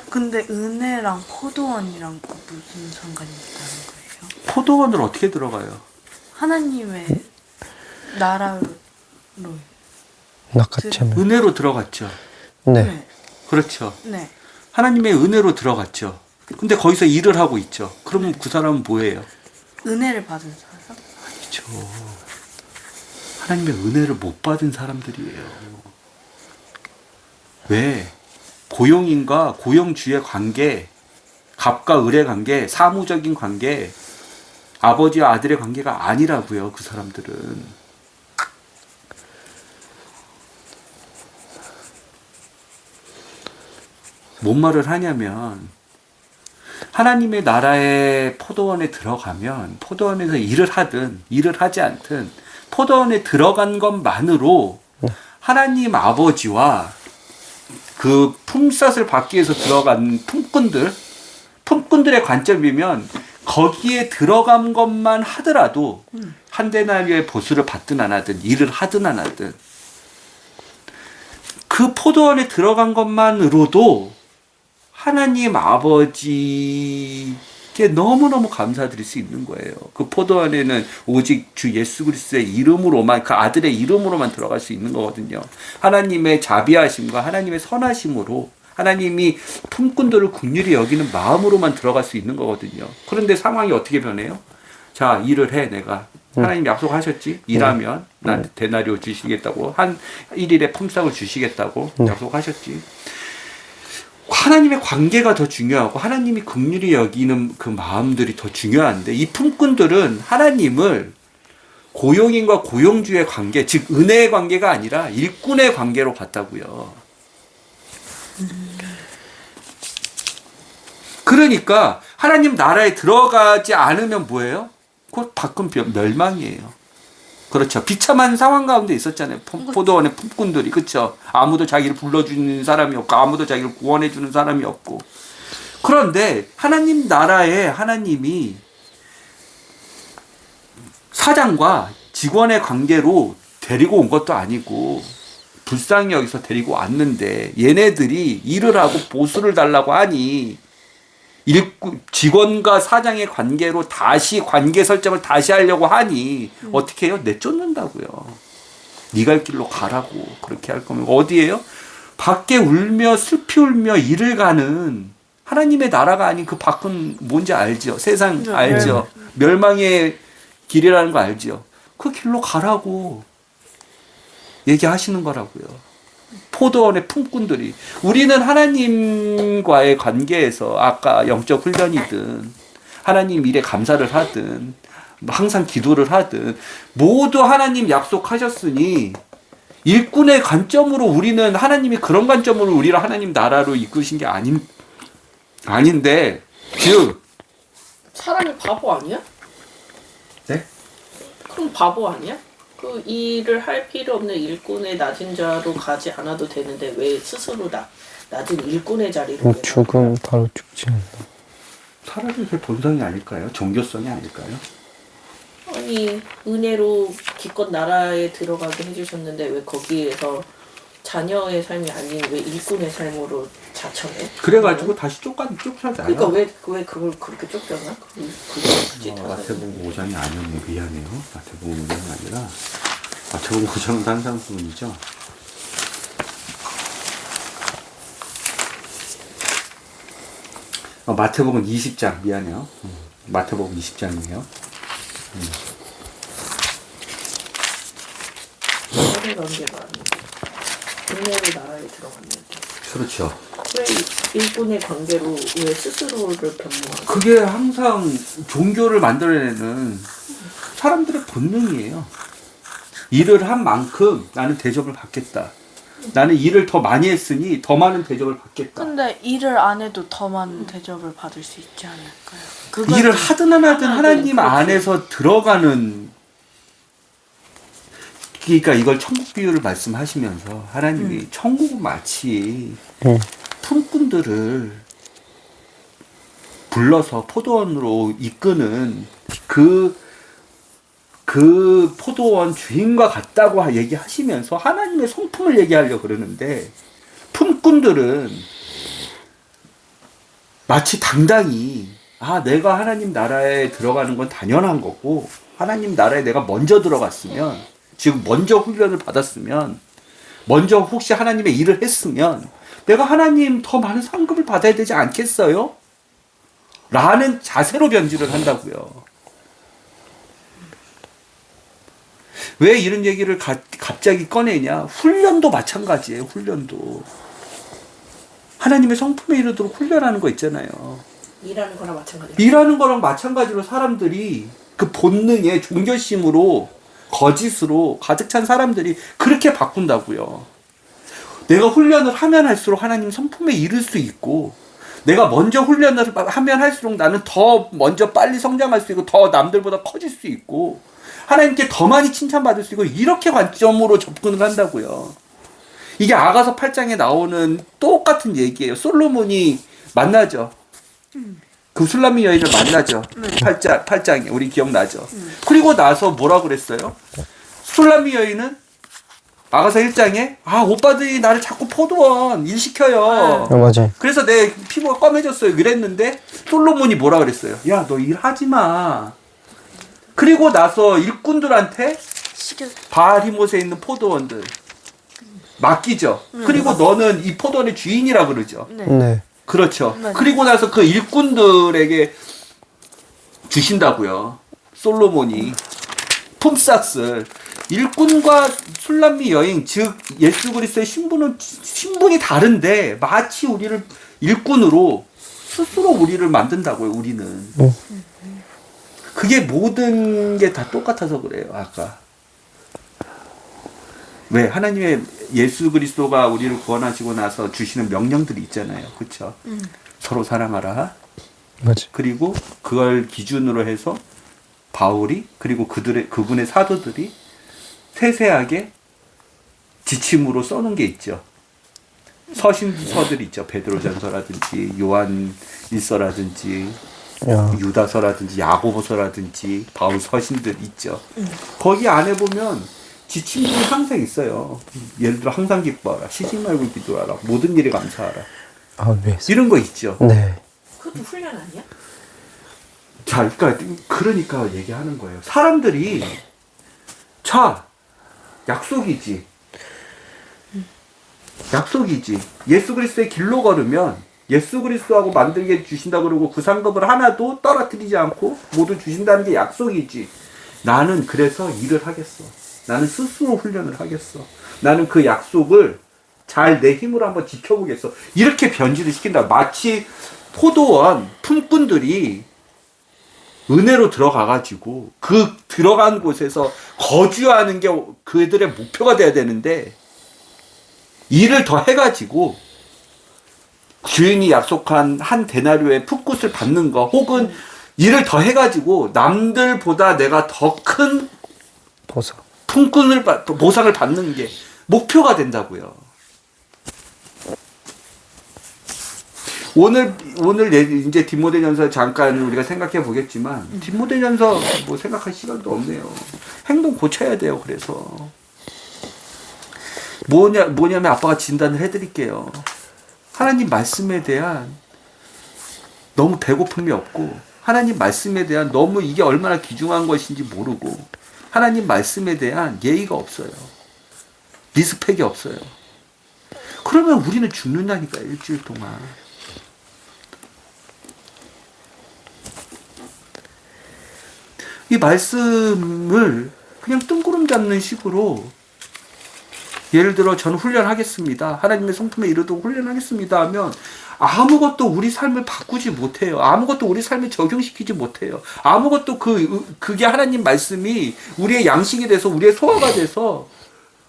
근데 은혜랑 포도원이랑 무슨 상관이 있다는 거예요? 포도원을 어떻게 들어가요? 하나님의 나라로. 같이 하면. 은혜로 들어갔죠. 네. 그렇죠. 네. 하나님의 은혜로 들어갔죠. 근데 거기서 일을 하고 있죠. 그러면 그 사람은 뭐예요? 은혜를 받은 사람? 아니죠. 하나님의 은혜를 못 받은 사람들이에요. 왜? 고용인과 고용주의 관계, 갑과 을의 관계, 사무적인 관계, 아버지와 아들의 관계가 아니라고요. 그 사람들은. 뭔 말을 하냐면 하나님의 나라의 포도원에 들어가면 포도원에서 일을 하든 일을 하지 않든 포도원에 들어간 것만으로 하나님 아버지와 그 품삯을 받기 위해서 들어간 품꾼들의 관점이면 거기에 들어간 것만 하더라도 한 데나리오의 보수를 받든 안 하든 일을 하든 안 하든 그 포도원에 들어간 것만으로도 하나님 아버지께 너무너무 감사드릴 수 있는 거예요. 그 포도원에는 오직 주 예수 그리스도의 이름으로만, 그 아들의 이름으로만 들어갈 수 있는 거거든요. 하나님의 자비하심과 하나님의 선하심으로 하나님이 품꾼들을 긍휼히 여기는 마음으로만 들어갈 수 있는 거거든요. 그런데 상황이 어떻게 변해요? 자, 일을 해, 내가. 하나님 약속하셨지? 일하면 나한테 데나리오 주시겠다고. 한 1일에 품삯을 주시겠다고 약속하셨지. 하나님의 관계가 더 중요하고 하나님이 긍휼히 여기는 그 마음들이 더 중요한데 이 품꾼들은 하나님을 고용인과 고용주의 관계, 즉 은혜의 관계가 아니라 일꾼의 관계로 봤다고요. 그러니까 하나님 나라에 들어가지 않으면 뭐예요? 곧 밖은 멸망이에요. 그렇죠. 비참한 상황 가운데 있었잖아요. 포도원의 품꾼들이. 그렇죠. 아무도 자기를 불러주는 사람이 없고 아무도 자기를 구원해주는 사람이 없고. 그런데 하나님 나라에 하나님이 사장과 직원의 관계로 데리고 온 것도 아니고 불쌍히 여기서 데리고 왔는데 얘네들이 일을 하고 보수를 달라고 하니 직원과 사장의 관계로 다시 관계 설정을 다시 하려고 하니 어떻게 해요? 내쫓는다고요. 네 갈 길로 가라고. 그렇게 할 거면 어디에요? 밖에 울며 슬피 울며 일을 가는 하나님의 나라가 아닌 그 밖은 뭔지 알죠? 세상 알죠? 멸망의 길이라는 거 알죠? 그 길로 가라고 얘기하시는 거라고요. 포도원의 품꾼들이. 우리는 하나님과의 관계에서 아까 영적 훈련이든 하나님 일에 감사를 하든 항상 기도를 하든 모두 하나님 약속하셨으니 일꾼의 관점으로 우리는 하나님이 그런 관점으로 우리를 하나님 나라로 이끄신 게 아닌데 즉 사람이 바보 아니야? 네? 그럼 바보 아니야? 그 일을 할 필요 없는 일꾼의 낮은 자로 가지 않아도 되는데 왜 스스로 낮은 일꾼의 자리로 왜 죽음 바로 죽지 않나. 사람의 본성이 아닐까요? 종교성이 아닐까요? 아니 은혜로 기껏 나라에 들어가게 해주셨는데 왜 거기에서 자녀의 삶이 아닌 왜 일꾼의 삶으로 자처해? 그래가지고 다시 쫓아잖아요. 그러니까 왜 그걸 그렇게 쫓겨나? 그게 굳이 다 마태복음 5장이 아니었네. 미안해요. 마태복음 5장이 아니라 마태복음 5장은 단상 부분이죠. 마태복음 20장 미안해요. 마태복음 20장이에요. 나라의 관계가 아니고 은혜로 나라에 들어갔는데 그렇죠. 왜 일꾼의 관계로 왜 스스로를 변모하고 그게 항상 종교를 만들어내는 사람들의 본능이에요. 일을 한 만큼 나는 대접을 받겠다. 나는 일을 더 많이 했으니 더 많은 대접을 받겠다. 근데 일을 안 해도 더 많은 대접을 받을 수 있지 않을까요? 일을 하든 안 하든 하나님 그렇지. 안에서 들어가는, 그러니까 이걸 천국 비유를 말씀하시면서 하나님이 천국은 마치 품꾼들을 불러서 포도원으로 이끄는 그 포도원 주인과 같다고 얘기하시면서 하나님의 성품을 얘기하려고 그러는데, 품꾼들은 마치 당당히 내가 하나님 나라에 들어가는 건 당연한 거고, 하나님 나라에 내가 먼저 들어갔으면, 지금 먼저 훈련을 받았으면, 먼저 혹시 하나님의 일을 했으면 내가 하나님 더 많은 상급을 받아야 되지 않겠어요? 라는 자세로 변질을 한다고요. 왜 이런 얘기를 갑자기 꺼내냐? 훈련도 마찬가지예요. 훈련도. 하나님의 성품에 이르도록 훈련하는 거 있잖아요. 일하는 거나 마찬가지야. 일하는 거랑 마찬가지로 사람들이 그 본능에 종교심으로 거짓으로 가득 찬 사람들이 그렇게 바꾼다고요. 내가 훈련을 하면 할수록 하나님 성품에 이를 수 있고, 내가 먼저 훈련을 하면 할수록 나는 더 먼저 빨리 성장할 수 있고 더 남들보다 커질 수 있고 하나님께 더 많이 칭찬받을 수 있고, 이렇게 관점으로 접근을 한다고요. 이게 아가서 8장에 나오는 똑같은 얘기예요. 솔로몬이 만나죠. 그 술람미 여인을 만나죠. 8장에 우리 기억나죠. 그리고 나서 뭐라 그랬어요? 술람미 여인은 아가서 1장에 오빠들이 나를 자꾸 포도원 일 시켜요. 맞아요. 그래서 내 피부가 검해졌어요. 그랬는데 솔로몬이 뭐라 그랬어요? 야, 너 일하지 마. 그리고 나서 일꾼들한테 바알히못에 있는 포도원들 맡기죠. 그리고 너는 이 포도원의 주인이라 그러죠. 네. 네. 그렇죠. 맞아요. 그리고 나서 그 일꾼들에게 주신다고요. 솔로몬이 품삯을. 일꾼과 술람미 여인, 즉 예수 그리스도의 신분이 다른데 마치 우리를 일꾼으로 스스로 우리를 만든다고요. 우리는. 그게 모든 게 다 똑같아서 그래요. 아까. 왜? 하나님의 예수 그리스도가 우리를 구원하시고 나서 주시는 명령들이 있잖아요. 그렇죠? 서로 사랑하라. 맞아. 그리고 그걸 기준으로 해서 바울이 그리고 그분의 사도들이 세세하게 지침으로 써놓은 게 있죠. 서신서들이 있죠. 베드로전서라든지 요한일서라든지 야. 유다서라든지 야고보서라든지 바울 서신들 있죠. 거기 안에 보면 지침들이 항상 있어요. 예를 들어 항상 기뻐하라, 쉬지 말고 기도하라, 모든 일에 감사하라. 아, 네. 이런 거 있죠. 네. 그것도 훈련 아니야? 자, 그러니까 얘기하는 거예요. 사람들이 자, 약속이지. 약속이지. 예수 그리스도의 길로 걸으면 예수 그리스도하고 만들게 주신다 그러고 그 상급을 하나도 떨어뜨리지 않고 모두 주신다는 게 약속이지. 나는 그래서 일을 하겠어. 나는 스스로 훈련을 하겠어. 나는 그 약속을 잘 내 힘으로 한번 지켜보겠어. 이렇게 변질을 시킨다. 마치 포도원 품꾼들이 은혜로 들어가가지고 그 들어간 곳에서 거주하는 게 그들의 목표가 돼야 되는데 일을 더 해가지고 주인이 약속한 한 데나리오의 풋굿을 받는 거 혹은 일을 더 해가지고 남들보다 내가 더 큰 보석. 보상을 받는 게 목표가 된다고요. 오늘 이제 디모데전서 잠깐 우리가 생각해 보겠지만 디모데전서 뭐 생각할 시간도 없네요. 행동 고쳐야 돼요. 그래서 뭐냐면 아빠가 진단을 해드릴게요. 하나님 말씀에 대한 너무 배고픔이 없고 하나님 말씀에 대한 너무 이게 얼마나 귀중한 것인지 모르고 하나님 말씀에 대한 예의가 없어요. 리스펙이 없어요. 그러면 우리는 죽는다니까 일주일 동안. 이 말씀을 그냥 뜬구름 잡는 식으로 예를 들어 저는 훈련하겠습니다. 하나님의 성품에 이르도록 훈련하겠습니다 하면 아무것도 우리 삶을 바꾸지 못해요. 아무것도 우리 삶에 적용시키지 못해요. 아무것도 그게 하나님 말씀이 우리의 양식이 돼서 우리의 소화가 돼서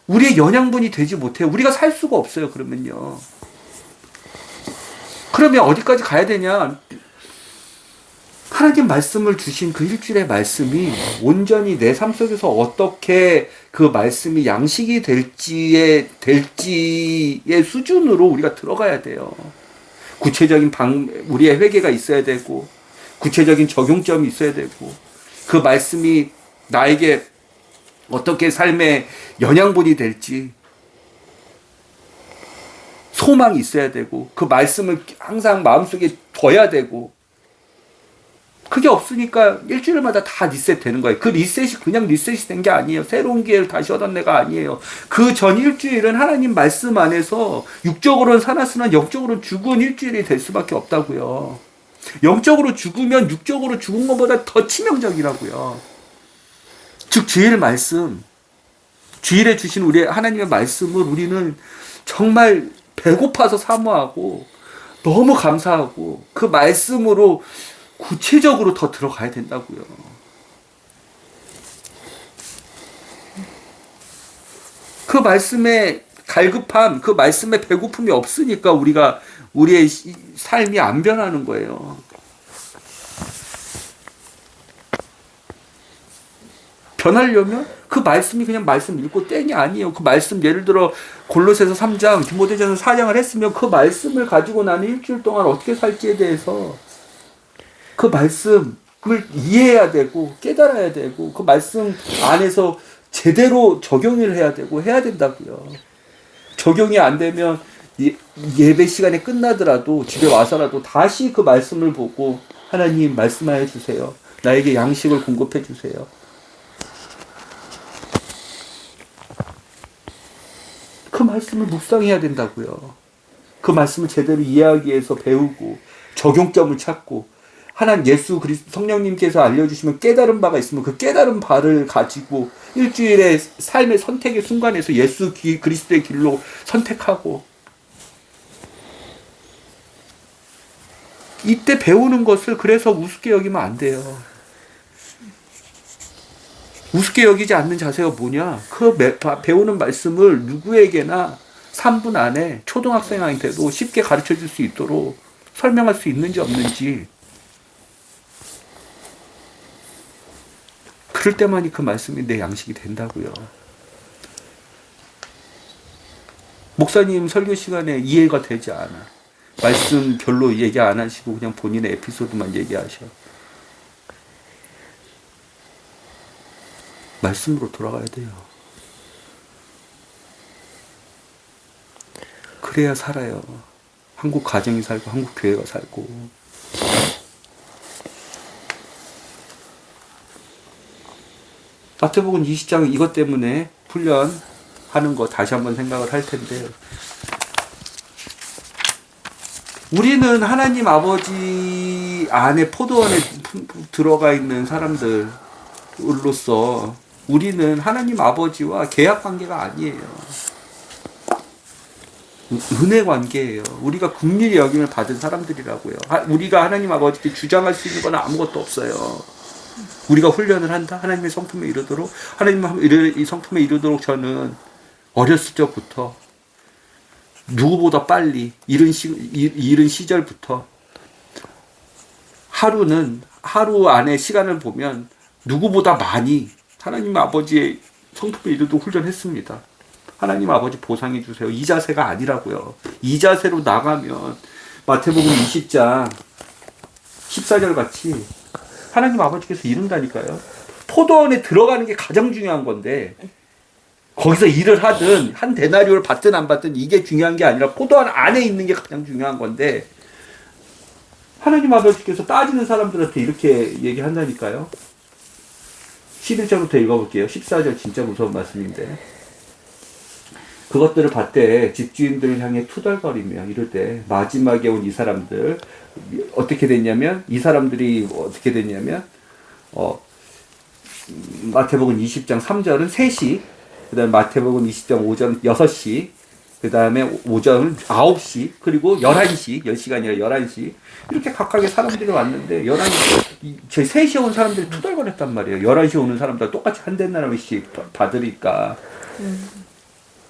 우리의 영양분이 되지 못해요. 우리가 살 수가 없어요. 그러면 어디까지 가야 되냐? 하나님 말씀을 주신 그 일주일의 말씀이 온전히 내 삶 속에서 어떻게 그 말씀이 양식이 될지의 수준으로 우리가 들어가야 돼요. 구체적인 우리의 회개가 있어야 되고, 구체적인 적용점이 있어야 되고, 그 말씀이 나에게 어떻게 삶의 영양분이 될지, 소망이 있어야 되고, 그 말씀을 항상 마음속에 둬야 되고, 그게 없으니까 일주일마다 다 리셋 되는 거예요. 그 리셋이 그냥 리셋이 된 게 아니에요. 새로운 기회를 다시 얻어내가 아니에요. 그 전 일주일은 하나님 말씀 안에서 육적으로는 살았으나 영적으로는 죽은 일주일이 될 수밖에 없다고요. 영적으로 죽으면 육적으로 죽은 것보다 더 치명적이라고요. 즉 주일 말씀, 주일에 주신 우리 하나님의 말씀을 우리는 정말 배고파서 사모하고 너무 감사하고 그 말씀으로 구체적으로 더 들어가야 된다고요. 그 말씀의 갈급함, 그 말씀의 배고픔이 없으니까 우리의 삶이 안 변하는 거예요. 변하려면 그 말씀이 그냥 말씀 읽고 땡이 아니에요. 그 말씀 예를 들어 골로새서 3장, 디모데전서 4장을 했으면 그 말씀을 가지고 나는 일주일 동안 어떻게 살지에 대해서 그 말씀을 이해해야 되고 깨달아야 되고 그 말씀 안에서 제대로 적용을 해야 되고 해야 된다고요. 적용이 안 되면 예배 시간에 끝나더라도 집에 와서라도 다시 그 말씀을 보고 하나님 말씀하여 주세요. 나에게 양식을 공급해 주세요. 그 말씀을 묵상해야 된다고요. 그 말씀을 제대로 이해하기 위해서 배우고 적용점을 찾고 하나님 예수 그리스도 성령님께서 알려주시면 깨달은 바가 있으면 그 깨달은 바를 가지고 일주일의 삶의 선택의 순간에서 예수 그리스도의 길로 선택하고 이때 배우는 것을 그래서 우습게 여기면 안 돼요. 우습게 여기지 않는 자세가 뭐냐? 그 배우는 말씀을 누구에게나 3분 안에 초등학생한테도 쉽게 가르쳐 줄 수 있도록 설명할 수 있는지 없는지 그럴 때만이 그 말씀이 내 양식이 된다고요. 목사님 설교 시간에 이해가 되지 않아. 말씀 별로 얘기 안 하시고 그냥 본인의 에피소드만 얘기하셔. 말씀으로 돌아가야 돼요. 그래야 살아요. 한국 가정이 살고 한국 교회가 살고. 마태복음 20장 이것 때문에 훈련하는 거 다시 한번 생각을 할 텐데 우리는 하나님 아버지 안에 포도원에 들어가 있는 사람들로서 우리는 하나님 아버지와 계약 관계가 아니에요. 은혜 관계예요. 우리가 긍휼히 여김을 받은 사람들이라고요. 우리가 하나님 아버지께 주장할 수 있는 건 아무것도 없어요. 우리가 훈련을 한다. 하나님의 성품에 이르도록 하나님의 성품에 이르도록 저는 어렸을 적부터 누구보다 빨리 이른 시절부터 하루 안에 시간을 보면 누구보다 많이 하나님 아버지의 성품에 이르도록 훈련했습니다. 하나님 아버지 보상해 주세요. 이 자세가 아니라고요. 이 자세로 나가면 마태복음 20장 14절 같이 하나님 아버지께서 이룬다니까요. 포도원에 들어가는 게 가장 중요한 건데 거기서 일을 하든 한 데나리오를 받든 안 받든 이게 중요한 게 아니라 포도원 안에 있는 게 가장 중요한 건데 하나님 아버지께서 따지는 사람들한테 이렇게 얘기한다니까요. 11절부터 읽어볼게요. 14절 진짜 무서운 말씀인데 그것들을 받되 집주인들을 향해 투덜거리며 이럴 때 마지막에 온 이 사람들 어떻게 됐냐면 마태복음 20장 3절은 3시 그 다음에 마태복음 20장 5절 6시 그 다음에 오전 9시 그리고 11시 10시가 아니라 11시 이렇게 각각의 사람들이 왔는데 11시 저희 3시에 온 사람들이 투덜거렸단 말이에요. 11시에 오는 사람들 똑같이 한 데나리씩 받으니까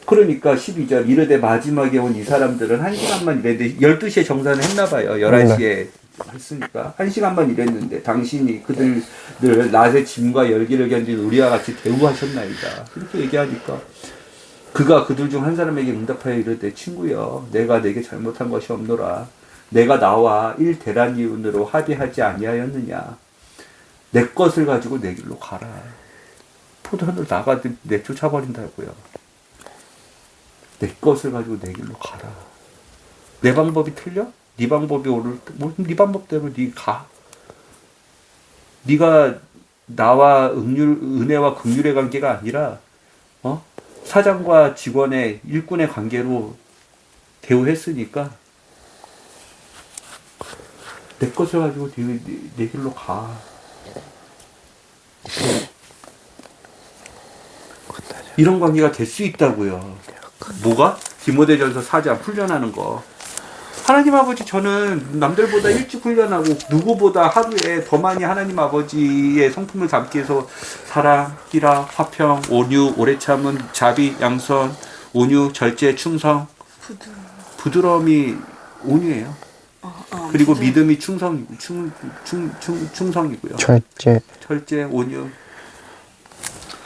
그러니까 12절 이르되 마지막에 온 이 사람들은 1시간만 일했는데 12시에 정산을 했나봐요. 11시에 했으니까 1시간만 일했는데 당신이 그들을 낮에 짐과 열기를 견딘 우리와 같이 대우하셨나이다. 이렇게 얘기하니까 그가 그들 중 한 사람에게 응답하여 이르되 친구여 내가 내게 잘못한 것이 없노라. 내가 나와 1데나리온으로 합의하지 아니하였느냐. 내 것을 가지고 내 길로 가라. 포도원을 나가듯 내쫓아버린다고요. 내 것을 가지고 내 길로 가라. 내 방법이 틀려? 네 방법이 네 방법대로 네 가. 네가 나와 은혜와 긍휼의 관계가 아니라 사장과 직원의 일꾼의 관계로 대우했으니까 내 것을 가지고 내 길로 가. 이런 관계가 될 수 있다고요. 뭐가? 디모데전서 4장 훈련하는 거. 하나님 아버지 저는 남들보다 일찍 훈련하고 누구보다 하루에 더 많이 하나님 아버지의 성품을 담기 위해서 사랑, 희락, 화평, 온유, 오래 참음, 자비, 양선, 온유, 절제, 충성. 부드러움이 온유예요. 그리고 믿음이 충성이고요. 절제, 온유.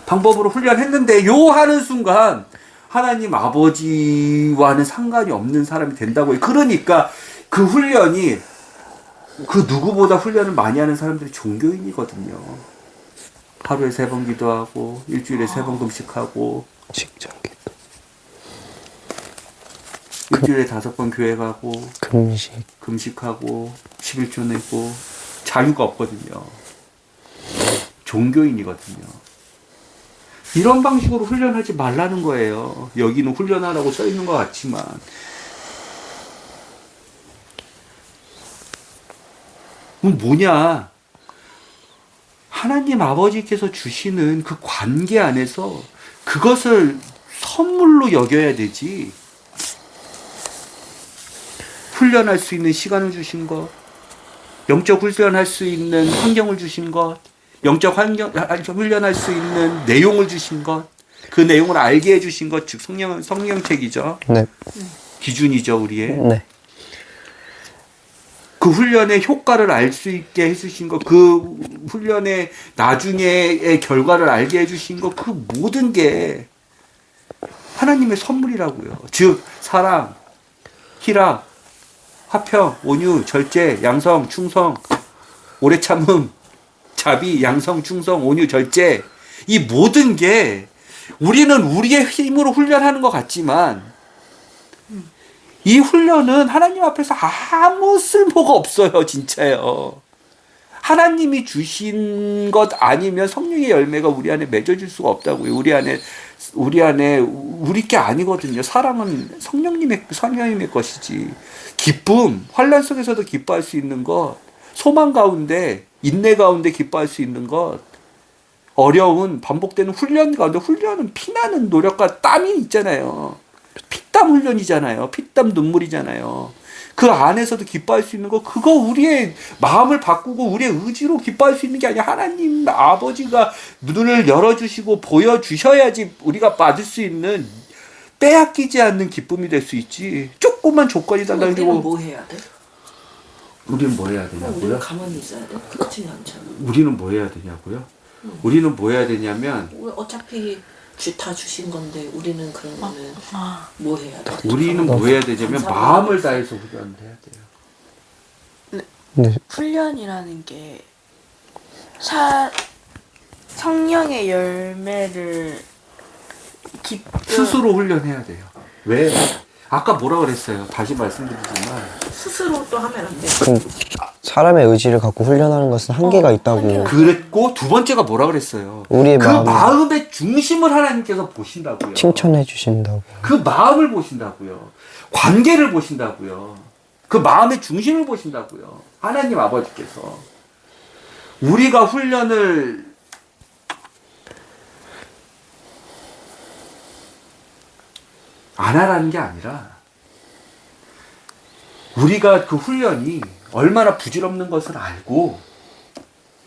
방법으로 훈련했는데 요 하는 순간 하나님 아버지와는 상관이 없는 사람이 된다고요. 그러니까 그 훈련이 그 누구보다 훈련을 많이 하는 사람들이 종교인이거든요. 하루에 3번 기도하고 일주일에 3번 금식하고 일주일에 5번 교회 가고 금식하고 11조 내고 자유가 없거든요. 종교인이거든요. 이런 방식으로 훈련하지 말라는 거예요. 여기는 훈련하라고 써 있는 것 같지만. 그럼 뭐냐? 하나님 아버지께서 주시는 그 관계 안에서 그것을 선물로 여겨야 되지. 훈련할 수 있는 시간을 주신 것, 영적 훈련할 수 있는 환경을 주신 것, 영적 훈련할 수 있는 내용을 주신 것, 그 내용을 알게 해주신 것, 즉 성령책이죠. 네. 기준이죠, 우리의. 네. 그 훈련의 효과를 알 수 있게 해주신 것, 그 훈련의 나중에의 결과를 알게 해주신 것, 그 모든 게 하나님의 선물이라고요. 즉 사랑, 희락, 화평, 온유, 절제, 양성, 충성, 오래 참음, 자비, 양성, 충성, 온유, 절제, 이 모든 게 우리는 우리의 힘으로 훈련하는 것 같지만 이 훈련은 하나님 앞에서 아무 쓸모가 없어요. 진짜요. 하나님이 주신 것 아니면 성령의 열매가 우리 안에 맺어질 수가 없다고요. 우리 안에 우리 게 아니거든요. 사랑은 성령님의 것이지. 기쁨, 환난 속에서도 기뻐할 수 있는 것, 소망 가운데, 인내 가운데 기뻐할 수 있는 것, 어려운 반복되는 훈련 가운데, 훈련은 피나는 노력과 땀이 있잖아요. 피땀 훈련이잖아요. 피땀 눈물이잖아요. 그 안에서도 기뻐할 수 있는 거, 그거 우리의 마음을 바꾸고 우리의 의지로 기뻐할 수 있는 게 아니라 하나님 아버지가 눈을 열어주시고 보여주셔야지 우리가 받을 수 있는, 빼앗기지 않는 기쁨이 될 수 있지. 조그만 조건이 우리는 달라지고. 뭐 해야 돼? 우리는 뭐 해야 우리는 되냐고요? 가만히 있어야 돼? 그렇지는 않잖아. 우리는 뭐 해야 되냐고요? 우리는 뭐 해야 되냐면, 어차피 다 주신 건데 우리는 그러면은 아, 뭐 해야 돼? 우리는 뭐 해야 되냐면 마음을 다해서 훈련을 해야 돼요. 네. 훈련이라는 게 성령의 열매를 스스로 훈련해야 돼요. 왜? 아까 뭐라 그랬어요? 다시 말씀드리지만 스스로 또 하면 안 돼. 그럼 사람의 의지를 갖고 훈련하는 것은 한계가 있다고. 한계가 그랬고 두 번째가 뭐라 그랬어요? 우리의 그 마음을 마음의 중심을 하나님께서 보신다고요. 칭찬해 주신다고. 그 마음을 보신다고요. 관계를 보신다고요. 그 마음의 중심을 보신다고요. 하나님 아버지께서. 우리가 훈련을 안 하라는 게 아니라 우리가 그 훈련이 얼마나 부질없는 것을 알고,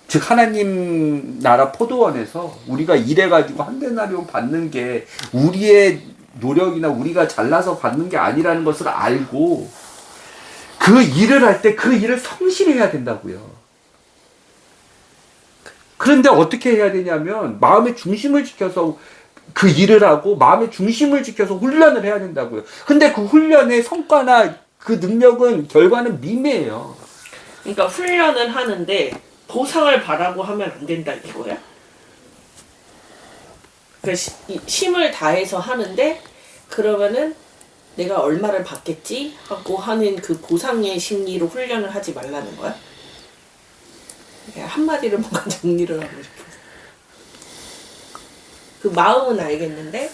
즉 하나님 나라 포도원에서 우리가 일해가지고 한 데나리온 받는 게 우리의 노력이나 우리가 잘나서 받는 게 아니라는 것을 알고 그 일을 할 때 그 일을 성실히 해야 된다고요. 그런데 어떻게 해야 되냐면 마음의 중심을 지켜서 그 일을 하고 마음의 중심을 지켜서 훈련을 해야 된다고요. 근데 그 훈련의 성과나 그 능력은, 결과는 미미해요. 그러니까 훈련을 하는데 보상을 바라고 하면 안 된다 이거야? 그러니까 힘을 다해서 하는데 그러면은 내가 얼마를 받겠지 하고 하는 그 보상의 심리로 훈련을 하지 말라는 거야? 그냥 한마디로 뭔가 정리를 하고 싶어. 그 마음은 알겠는데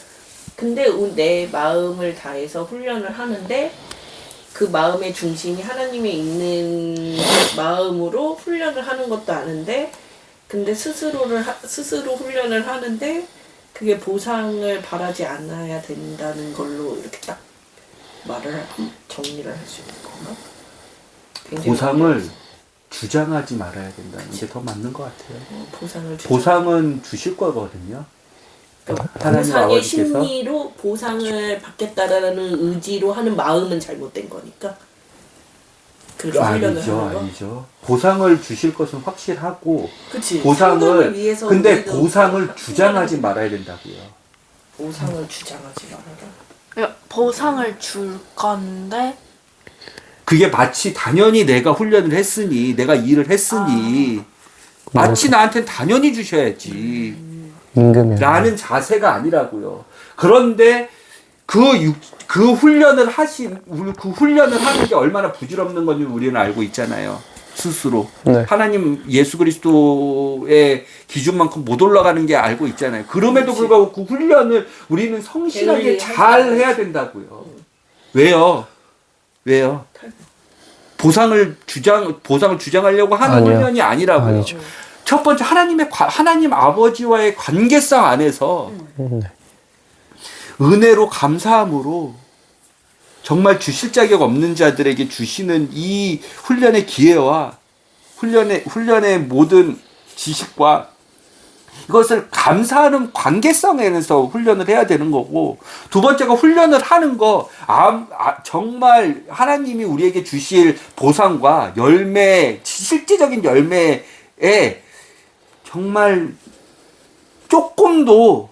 근데 내 마음을 다해서 훈련을 하는데 그 마음의 중심이 하나님에 있는 마음으로 훈련을 하는 것도 아는데 근데 스스로 훈련을 하는데 그게 보상을 바라지 않아야 된다는 걸로 이렇게 딱 정리를 할 수 있는 건가? 보상을 어려웠어. 주장하지 말아야 된다는 게 더 맞는 것 같아요. 보상을 보상은 주실 거거든요. 그러니까 하나님 보상의 아버지께서. 심리로 보상을 받겠다라는 의지로 하는 마음은 잘못된 거니까 그렇게 훈련을 아니죠, 하는 거. 아니죠. 보상을 주실 것은 확실하고, 그치. 보상을, 상담을 위해서 근데 우리도 보상을 주장하지 말아야 된다고요. 보상을 주장하지 말아라. 그러니까 보상을 줄 건데 그게 마치 당연히 내가 훈련을 했으니, 내가 일을 했으니, 마치 나한테는 당연히 주셔야지. 임금이요. 라는 자세가 아니라고요. 그런데 그 훈련을 하는 게 얼마나 부질없는 건지 우리는 알고 있잖아요. 스스로. 네. 하나님 예수 그리스도의 기준만큼 못 올라가는 게 알고 있잖아요. 그럼에도 불구하고 그 훈련을 우리는 성실하게 게을리 잘 하지 해야 된다고요. 왜요? 왜요? 보상을 주장하려고 하는 아니요. 훈련이 아니라고요. 아니죠. 첫 번째 하나님 아버지와의 관계성 안에서 네. 은혜로 감사함으로 정말 주실 자격 없는 자들에게 주시는 이 훈련의 기회와 훈련의 모든 지식과 이것을 감사하는 관계성에서 훈련을 해야 되는 거고, 두 번째가 훈련을 하는 거, 정말 하나님이 우리에게 주실 보상과 실질적인 열매에 정말 조금도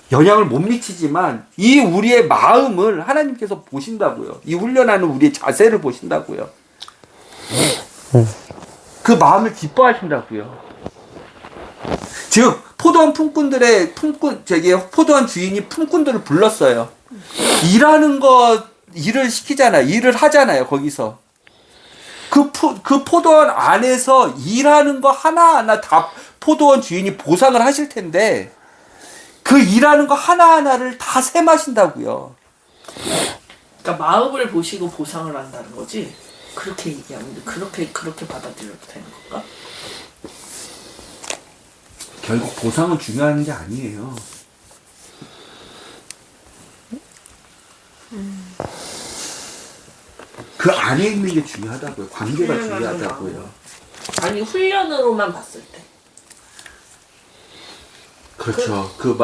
영향을 못 미치지만 이 우리의 마음을 하나님께서 보신다고요. 이 훈련하는 우리의 자세를 보신다고요. 그 마음을 기뻐하신다고요. 즉 포도원 포도원 주인이 품꾼들을 불렀어요. 일을 시키잖아요. 일을 하잖아요. 거기서 그 포도원 안에서 일하는 거 하나하나 다 포도원 주인이 보상을 하실 텐데 그 일하는 거 하나하나를 다 셈하신다고요. 그러니까 마음을 보시고 보상을 한다는 거지. 그렇게 얘기하면 돼. 그렇게 받아들여도 되는 건가? 결국 보상은 중요한 게 아니에요. 그 안에 있는 게 중요하다고요. 관계가 중요하다고요. 아니 훈련으로만 봤을 때. 그렇죠. 그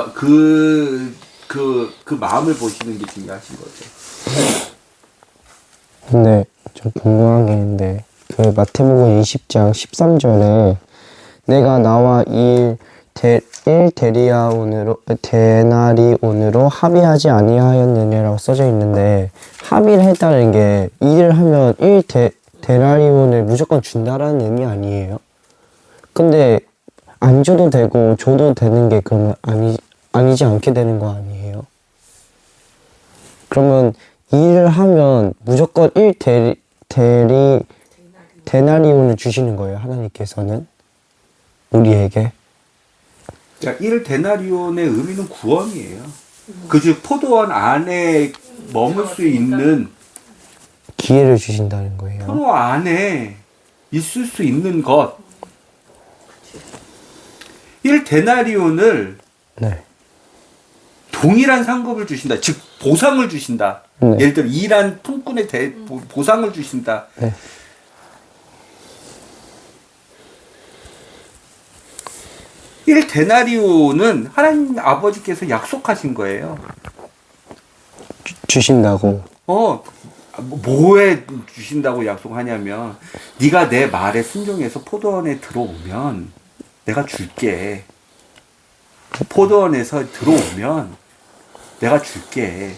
마음을 보시는 게 중요하신 거죠. 근데 좀 궁금한 게 있는데 그 마태복음 20장 13절에 내가 나와 일 데나리온으로 합의하지 아니하였느냐라고 써져 있는데, 합의를 했다는 게 일을 하면 데나리온을 무조건 준다라는 의미 아니에요? 근데 안 줘도 되고 줘도 되는 게 그러면 아니지 않게 되는 거 아니에요? 그러면 일을 하면 무조건 데나리온을 주시는 거예요, 하나님께서는 우리에게. 자, 1데나리온의 의미는 구원이에요. 그즉 포도원 안에 머물 수 있는, 기회를 주신다는 거예요. 포도 안에 있을 수 있는 것. 1데나리온을 네. 동일한 상급을 주신다. 즉 보상을 주신다. 네. 예를 들어 일한 품꾼에 대해 보상을 주신다. 네. 일 데나리온은 하나님 아버지께서 약속하신 거예요. 주신다고. 뭐에 주신다고 약속하냐면, 네가 내 말에 순종해서 포도원에 들어오면 내가 줄게. 포도원에서 들어오면 내가 줄게.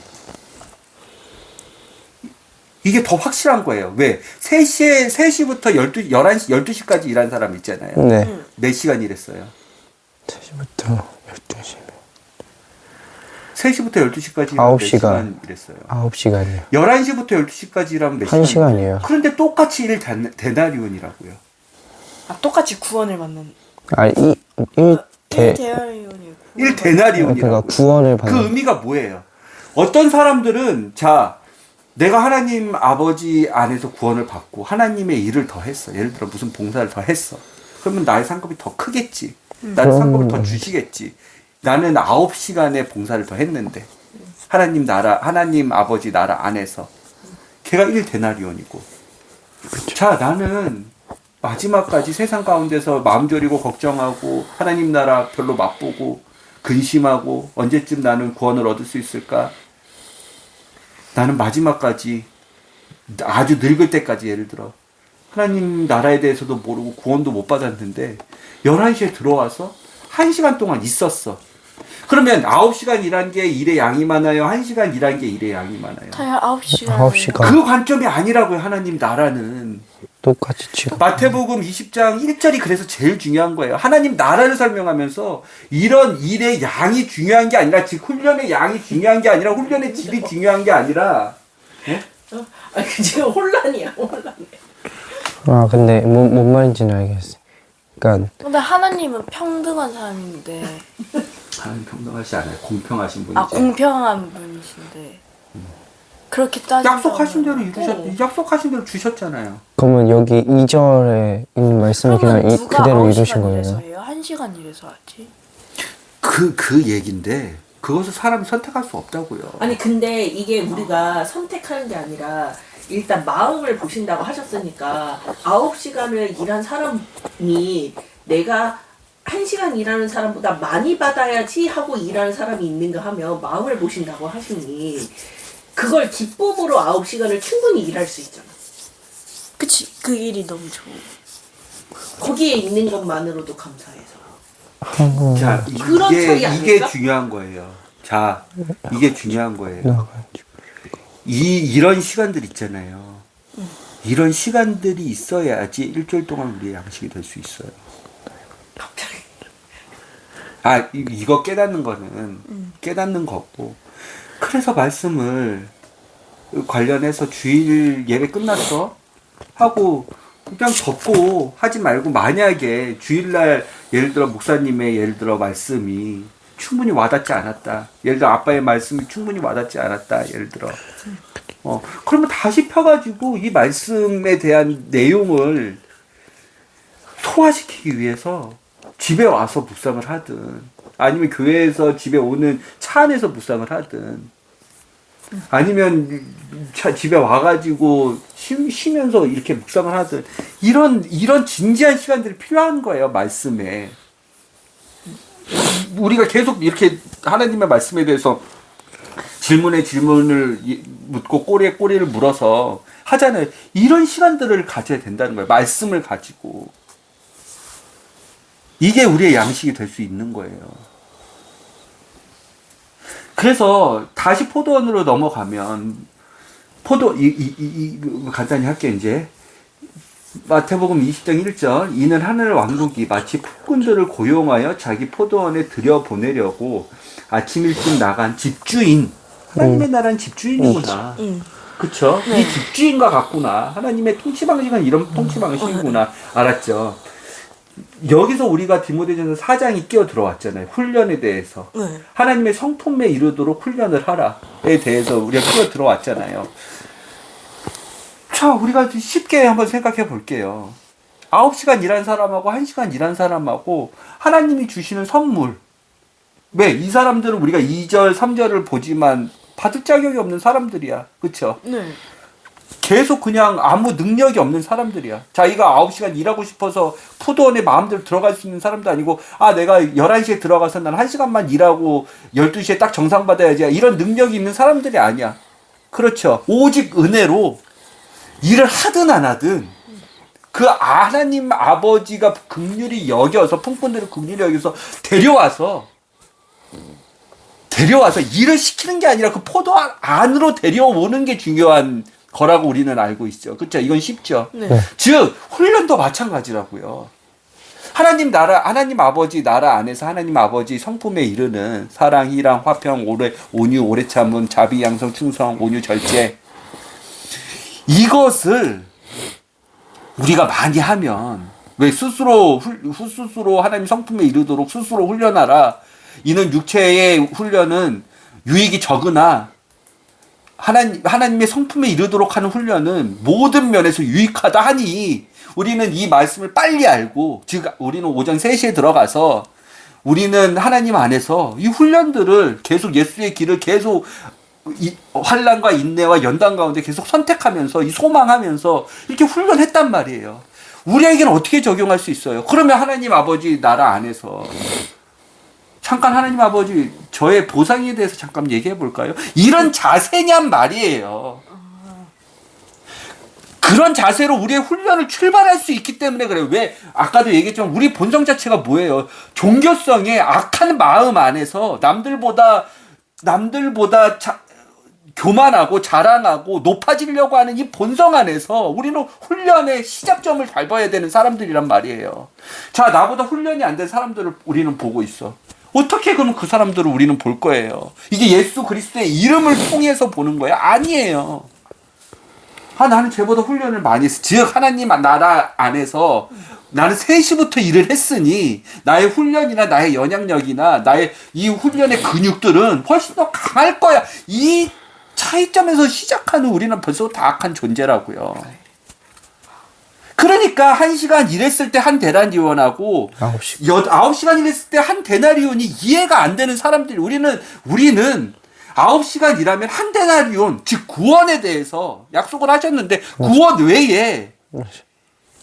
이게 더 확실한 거예요. 왜? 3시부터 12시까지 일한 사람 있잖아요. 네. 몇 시간 일했어요? 3시부터 12시. 3시부터 12시까지 일하면 몇 9시간. 시간 일했어요? 9시간이요. 11시부터 12시까지 일하면 몇 시간? 1시간이에요. 그런데 똑같이 데나리온이라고요. 아, 똑같이 구원을 받는. 아니, 대하리온이고. 1데나리온이라고요. 그러니까 구원을 받는. 그 의미가 뭐예요? 어떤 사람들은 내가 하나님 아버지 안에서 구원을 받고 하나님의 일을 더 했어. 예를 들어 무슨 봉사를 더 했어. 그러면 나의 상급이 더 크겠지. 나는 상급을 더 주시겠지. 나는 9시간의 봉사를 더 했는데 하나님 아버지 나라 안에서 걔가 1데나리온이고. 자, 나는 마지막까지 세상 가운데서 마음 졸이고 걱정하고 하나님 나라 별로 맛보고 근심하고 언제쯤 나는 구원을 얻을 수 있을까? 나는 마지막까지 아주 늙을 때까지, 예를 들어 하나님 나라에 대해서도 모르고 구원도 못 받았는데 11시에 들어와서 1시간 동안 있었어. 그러면 9시간 일한 게 일의 양이 많아요? 1시간 일한 게 일의 양이 많아요? 다 9시간. 9시간. 그 관점이 아니라고요. 하나님 나라는. 똑같이 치고. 마태복음 20장 1절이 그래서 제일 중요한 거예요. 하나님 나라를 설명하면서 이런 일의 양이 중요한 게 아니라, 즉 훈련의 양이 중요한 게 아니라, 훈련의 질이 중요한 게 아니라, 지금 혼란이야. 아 근데 뭔 말인지는 알겠어. 그러니까 근데 하나님은 평등한 사람인데 하나님 평등하지 않아요. 공평하신 분이죠. 아 공평한 분이신데 그렇게 따진다면 약속하신 대로 약속하신 대로 주셨잖아요. 그러면 여기 2절에 있는 말씀을 그러면 그냥 누가 그대로 9시간 이루신 일해서 거예요? 해요? 1시간 일해서 하지? 그 얘긴데 그것을 사람이 선택할 수 없다고요. 아니 근데 이게 우리가 선택하는 게 아니라 일단 마음을 보신다고 하셨으니까 9시간을 일한 사람이 내가 1시간 일하는 사람보다 많이 받아야지 하고 일하는 사람이 있는가 하면 마음을 보신다고 하시니 그걸 기쁨으로 9시간을 충분히 일할 수 있잖아. 그치 그 일이 너무 좋아. 거기에 있는 것만으로도 감사해서. 자, 그런 차이 아닐까? 이게 중요한 거예요. 자, 이게 중요한 거예요. 이런 시간들 있잖아요. 이런 시간들이 있어야지 일주일 동안 우리의 양식이 될 수 있어요. 갑자기. 아, 이거 깨닫는 거는 깨닫는 거고. 그래서 말씀을 관련해서 주일 예배 끝났어? 하고 그냥 접고 하지 말고 만약에 주일날 예를 들어 목사님의 예를 들어 말씀이 충분히 와닿지 않았다. 예를 들어 아빠의 말씀이 충분히 와닿지 않았다. 예를 들어. 그러면 다시 펴가지고 이 말씀에 대한 내용을 소화시키기 위해서 집에 와서 묵상을 하든 아니면 교회에서 집에 오는 차 안에서 묵상을 하든 아니면 집에 와가지고 쉬면서 이렇게 묵상을 하든 이런 진지한 시간들이 필요한 거예요. 말씀에 우리가 계속 이렇게 하나님의 말씀에 대해서 질문에 질문을 묻고 꼬리에 꼬리를 물어서 하잖아요. 이런 시간들을 가져야 된다는 거예요. 말씀을 가지고 이게 우리의 양식이 될 수 있는 거예요. 그래서 다시 포도원으로 넘어가면 간단히 할게요. 이제 마태복음 20장 1절 이는 하늘 왕국이 마치 폭군들을 고용하여 자기 포도원에 들여보내려고 아침 일찍 나간 집주인 하나님의 나라는 집주인이구나. 그쵸? 이 집주인과 같구나. 하나님의 통치 방식은 이런 통치 방식이구나. 알았죠? 여기서 우리가 디모데전서 4장이 끼어 들어왔잖아요. 훈련에 대해서. 하나님의 성품에 이르도록 훈련을 하라에 대해서 우리가 끼어 들어왔잖아요. 자, 우리가 쉽게 한번 생각해 볼게요. 9시간 일한 사람하고 1시간 일한 사람하고 하나님이 주시는 선물. 왜? 이 사람들은 우리가 2절, 3절을 보지만 받을 자격이 없는 사람들이야. 그쵸? 네. 계속 그냥 아무 능력이 없는 사람들이야. 자기가 9시간 일하고 싶어서 포도원에 마음대로 들어갈 수 있는 사람도 아니고 내가 11시에 들어가서 난 1시간만 일하고 12시에 딱 정상받아야지. 이런 능력이 있는 사람들이 아니야. 그렇죠. 오직 은혜로 일을 하든 안 하든 그 하나님 아버지가 긍휼히 여겨서 풍분들을 긍휼히 여겨서 데려와서 일을 시키는 게 아니라 그 포도원 안으로 데려오는 게 중요한 거라고 우리는 알고 있죠. 그렇죠? 이건 쉽죠. 네. 즉 훈련도 마찬가지라고요. 하나님 아버지 나라 안에서 하나님 아버지 성품에 이르는 사랑, 희랑, 화평, 온유, 오래 참음, 자비, 양성, 충성, 온유, 절제 이것을 우리가 많이 하면 왜 스스로 하나님 성품에 이르도록 스스로 훈련하라. 이는 육체의 훈련은 유익이 적으나 하나님의 성품에 이르도록 하는 훈련은 모든 면에서 유익하다 하니 우리는 이 말씀을 빨리 알고 즉 우리는 오전 3시에 들어가서 우리는 하나님 안에서 이 훈련들을 계속 예수의 길을 계속 환난과 인내와 연단 가운데 계속 선택하면서 이 소망하면서 이렇게 훈련했단 말이에요. 우리에게는 어떻게 적용할 수 있어요? 그러면 하나님 아버지 나라 안에서 잠깐 하나님 아버지 저의 보상에 대해서 잠깐 얘기해 볼까요? 이런 자세냔 말이에요. 그런 자세로 우리의 훈련을 출발할 수 있기 때문에 그래요. 왜? 아까도 얘기했지만 우리 본성 자체가 뭐예요? 종교성의 악한 마음 안에서 남들보다 교만하고 자랑하고 높아지려고 하는 이 본성 안에서 우리는 훈련의 시작점을 밟아야 되는 사람들이란 말이에요. 자, 나보다 훈련이 안 된 사람들을 우리는 보고 있어. 어떻게 그러면 그 사람들을 우리는 볼 거예요? 이게 예수 그리스도의 이름을 통해서 보는 거예요? 아니에요. 나는 쟤보다 훈련을 많이 했어. 즉 하나님 나라 안에서 나는 3시부터 일을 했으니 나의 훈련이나 나의 영향력이나 나의 이 훈련의 근육들은 훨씬 더 강할 거야. 이 차이점에서 시작하는 우리는 벌써 다 악한 존재라고요. 그러니까 1시간 일했을 때 한 데나리온하고 9시간 일했을 때 한 데나리온이 이해가 안 되는 사람들이 우리는 9시간 일하면 한 데나리온, 즉 구원에 대해서 약속을 하셨는데 구원 외에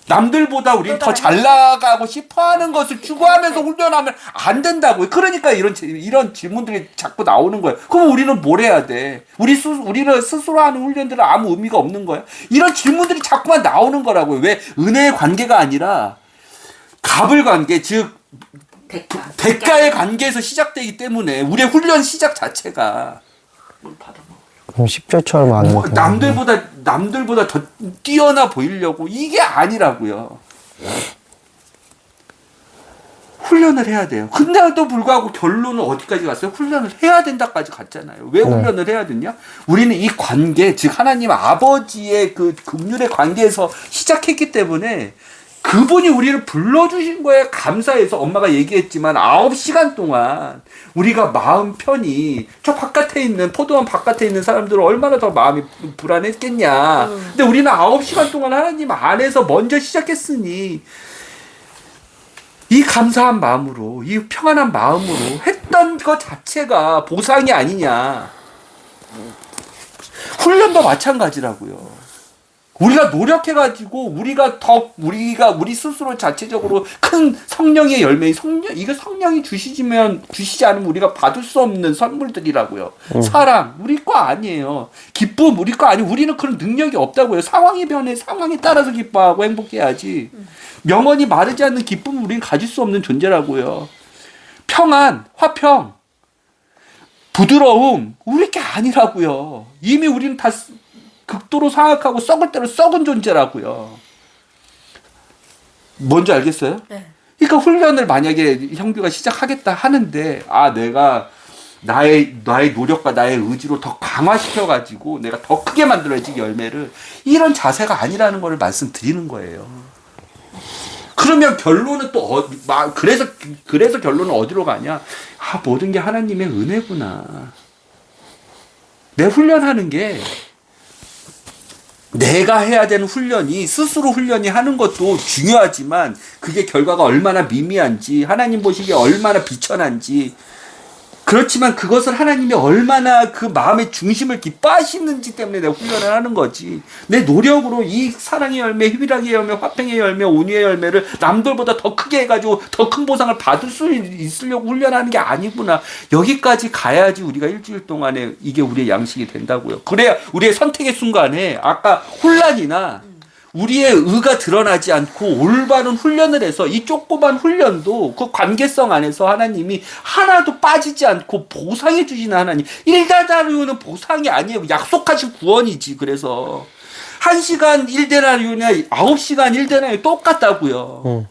남들보다 우리는 더 잘 나가고 싶어하는 것을 추구하면서 훈련하면 안 된다고요. 그러니까 이런 질문들이 자꾸 나오는 거예요. 그럼 우리는 뭘 해야 돼? 우리는 스스로 하는 훈련들은 아무 의미가 없는 거예요. 이런 질문들이 자꾸만 나오는 거라고요. 왜? 은혜의 관계가 아니라 갑을 관계, 즉 대가의 관계에서 시작되기 때문에 우리의 훈련 시작 자체가 그럼 10절처럼 하는 거. 남들보다 더 뛰어나 보이려고 이게 아니라고요. 훈련을 해야 돼요. 근데도 불구하고 결론은 어디까지 갔어요? 훈련을 해야 된다까지 갔잖아요. 왜 훈련을 해야 됐냐? 우리는 이 관계, 즉 하나님 아버지의 그 긍휼의 관계에서 시작했기 때문에 그분이 우리를 불러주신 거에 감사해서 엄마가 얘기했지만 9시간 동안 우리가 마음 편히 저 바깥에 있는 포도원 바깥에 있는 사람들은 얼마나 더 마음이 불안했겠냐. 근데 우리는 9시간 동안 하나님 안에서 먼저 시작했으니 이 감사한 마음으로 이 평안한 마음으로 했던 것 자체가 보상이 아니냐. 훈련도 마찬가지라고요. 우리가 노력해가지고 우리 스스로 자체적으로 큰 성령의 열매, 이거 성령이 주시지 않으면 우리가 받을 수 없는 선물들이라고요. 사랑 우리 거 아니에요. 기쁨 우리 거 아니에요. 우리는 그런 능력이 없다고요. 상황이 변해 상황에 따라서 기뻐하고 행복해야지. 영원히 마르지 않는 기쁨을 우리는 가질 수 없는 존재라고요. 평안, 화평, 부드러움 우리 게 아니라고요. 이미 우리는 다 극도로 사악하고 썩을 대로 썩은 존재라고요. 뭔지 알겠어요? 네. 그러니까 훈련을 만약에 형규가 시작하겠다 하는데 내가 나의 노력과 나의 의지로 더 강화시켜가지고 내가 더 크게 만들어야지 열매를 이런 자세가 아니라는 걸 말씀드리는 거예요. 그러면 결론은 또 그래서 결론은 어디로 가냐? 모든 게 하나님의 은혜구나. 내 훈련하는 게 내가 해야 되는 훈련이 스스로 훈련이 하는 것도 중요하지만 그게 결과가 얼마나 미미한지 하나님 보시기에 얼마나 비천한지 그렇지만 그것을 하나님이 얼마나 그 마음의 중심을 기뻐하시는지 때문에 내가 훈련을 하는 거지. 내 노력으로 이 사랑의 열매, 희락의 열매, 화평의 열매, 온유의 열매를 남들보다 더 크게 해가지고 더 큰 보상을 받을 수 있으려고 훈련하는 게 아니구나. 여기까지 가야지 우리가 일주일 동안에 이게 우리의 양식이 된다고요. 그래야 우리의 선택의 순간에 아까 혼란이나 우리의 의가 드러나지 않고 올바른 훈련을 해서 이 조그만 훈련도 그 관계성 안에서 하나님이 하나도 빠지지 않고 보상해 주시는 하나님. 1데나리온은 보상이 아니에요. 약속하신 구원이지. 그래서 1시간 1데나리온이나 9시간 1데나리온 똑같다고요.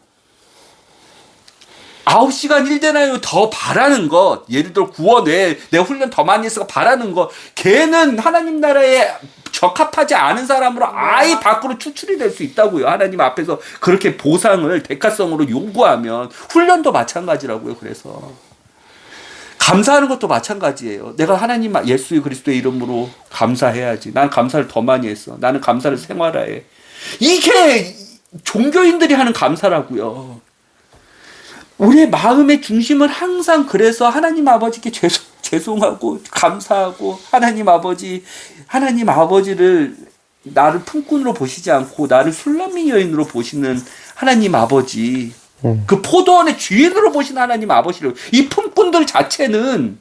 9시간 1데나리온 더 바라는 것, 예를 들어 구원에 내가 훈련 더 많이 했으니까 바라는 것, 걔는 하나님 나라에 적합하지 않은 사람으로 아예 밖으로 추출이 될 수 있다고요. 하나님 앞에서 그렇게 보상을 대가성으로 요구하면 훈련도 마찬가지라고요. 그래서 감사하는 것도 마찬가지예요. 내가 하나님 예수 그리스도의 이름으로 감사해야지. 난 감사를 더 많이 했어. 나는 감사를 생활화해. 이게 종교인들이 하는 감사라고요. 우리의 마음의 중심은 항상 그래서 하나님 아버지께 죄송하고 감사하고 하나님 아버지를 나를 품꾼으로 보시지 않고 나를 술람미 여인으로 보시는 하나님 아버지, 그 포도원의 주인으로 보시는 하나님 아버지를, 이 품꾼들 자체는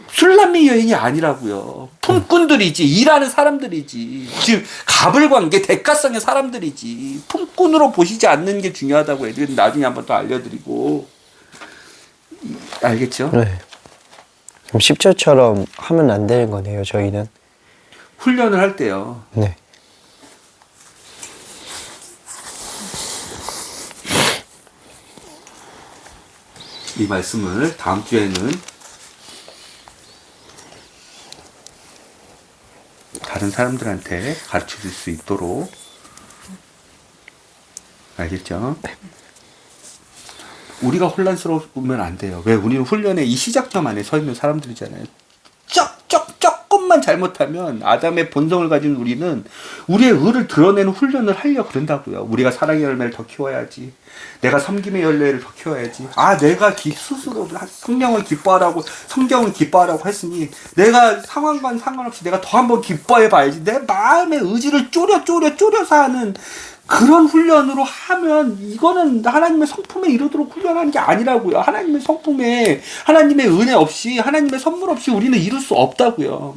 술람미 여인이 아니라고요. 품꾼들이지, 일하는 사람들이지, 즉 갑을 관계 대가성의 사람들이지, 품꾼으로 보시지 않는 게 중요하다고 해요. 나중에 한번 또 알려드리고. 알겠죠? 네. 그럼 10절처럼 하면 안 되는 거네요, 저희는. 훈련을 할 때요. 네. 이 말씀을 다음 주에는 다른 사람들한테 가르쳐 줄 수 있도록. 알겠죠? 우리가 혼란스러우면 안 돼요. 왜? 우리는 훈련의 이 시작점 안에 서 있는 사람들이잖아요. 조금만 잘못하면 아담의 본성을 가진 우리는 우리의 의를 드러내는 훈련을 하려고 그런다고요. 우리가 사랑의 열매를 더 키워야지. 내가 섬김의 열매를 더 키워야지. 내가 스스로 성령을 기뻐하라고, 성경을 기뻐하라고 했으니 내가 상황과는 상관없이 내가 더 한번 기뻐해 봐야지. 내 마음의 의지를 쪼려서 하는 그런 훈련으로 하면 이거는 하나님의 성품에 이르도록 훈련하는 게 아니라고요. 하나님의 성품에, 하나님의 은혜 없이, 하나님의 선물 없이 우리는 이룰 수 없다고요.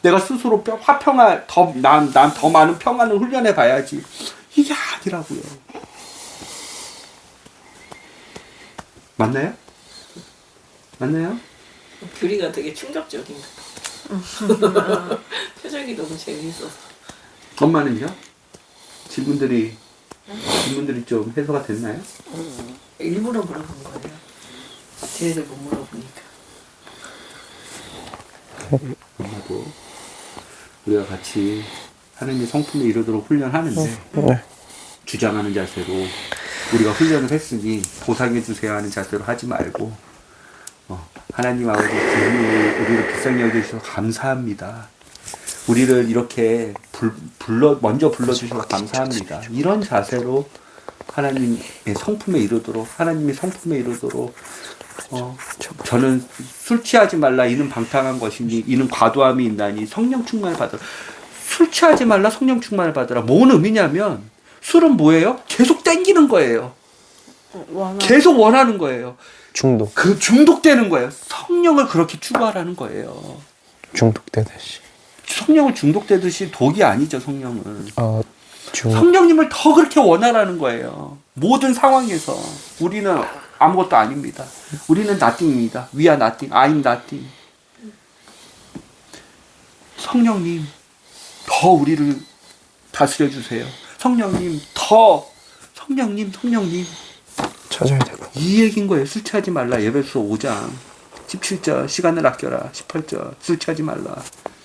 내가 스스로 화평할, 난 더 많은 평안을 훈련해 봐야지. 이게 아니라고요. 맞나요? 맞나요? 규리가 되게 충격적인 표정이 너무 재밌어서. 엄마는요? 질문들이 좀 해소가 됐나요? 일부러 물어본 거예요. 쟤를 못 물어보니까. 엄마도 우리가 같이 하나님의 성품에 이르도록 훈련하는데 주장하는 자세로 우리가 훈련을 했으니 보상해 주세요 하는 자세로 하지 말고 하나님 아버지 우리를 비싸게 여겨주셔서 감사합니다. 우리를 이렇게 먼저 불러주셔서 감사합니다. 이런 자세로 하나님의 성품에 이르도록, 하나님의 성품에 이르도록, 저는 술 취하지 말라, 이는 방탕한 것이니, 이는 과도함이 있나니, 성령 충만을 받으라. 술 취하지 말라, 성령 충만을 받으라. 뭔 의미냐면, 술은 뭐예요? 계속 땡기는 거예요. 계속 원하는 거예요. 중독되는 거예요. 성령을 그렇게 추구하라는 거예요. 중독되듯이. 성령을 중독되듯이 독이 아니죠, 성령은. 성령님을 더 그렇게 원하라는 거예요. 모든 상황에서. 우리는 아무것도 아닙니다. 우리는 nothing입니다. We are nothing. I'm nothing. 성령님, 더 우리를 다스려 주세요. 성령님. 성령님. 찾아야 되고. 이 얘기인 거예요. 술 취하지 말라. 에베소 5장 17절 시간을 아껴라. 18절 술 취하지 말라.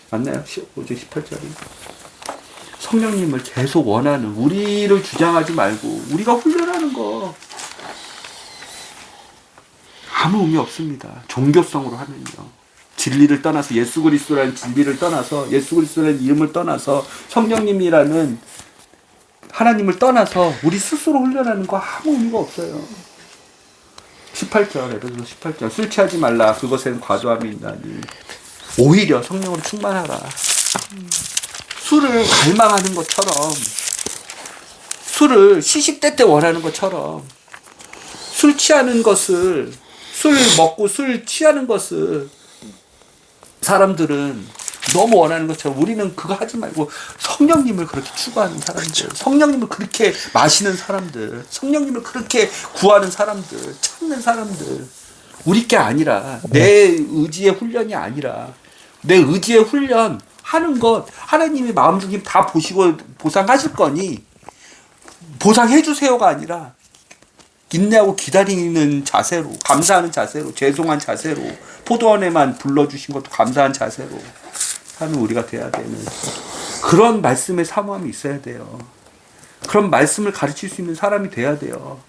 맞나요? 5절 18절이. 성령님을 계속 원하는, 우리를 주장하지 말고 우리가 훈련하는 거 아무 의미 없습니다. 종교성으로 하면요. 진리를 떠나서, 예수 그리스도라는 진리를 떠나서, 예수 그리스도라는 이름을 떠나서, 성령님이라는 하나님을 떠나서 우리 스스로 훈련하는 거 아무 의미가 없어요. 18절, 에베소 18절. 술 취하지 말라. 그것에는 과도함이 있나니. 오히려 성령으로 충만하라. 술을 갈망하는 것처럼, 술을 시시때때 원하는 것처럼, 술 취하는 것을, 술 먹고 술 취하는 것을 사람들은 너무 원하는 것처럼 우리는 그거 하지 말고 성령님을 그렇게 추구하는 사람들, 성령님을 그렇게 마시는 사람들, 성령님을 그렇게 구하는 사람들, 찾는 사람들, 우리 게 아니라, 내 의지의 훈련이 아니라, 내 의지의 훈련 하는 것 하나님이 마음 중심 다 보시고 보상하실 거니 보상해 주세요가 아니라 인내하고 기다리는 자세로, 감사하는 자세로, 죄송한 자세로, 포도원에만 불러주신 것도 감사한 자세로 하는 우리가 돼야 되는 그런 말씀의 사모함이 있어야 돼요. 그런 말씀을 가르칠 수 있는 사람이 돼야 돼요.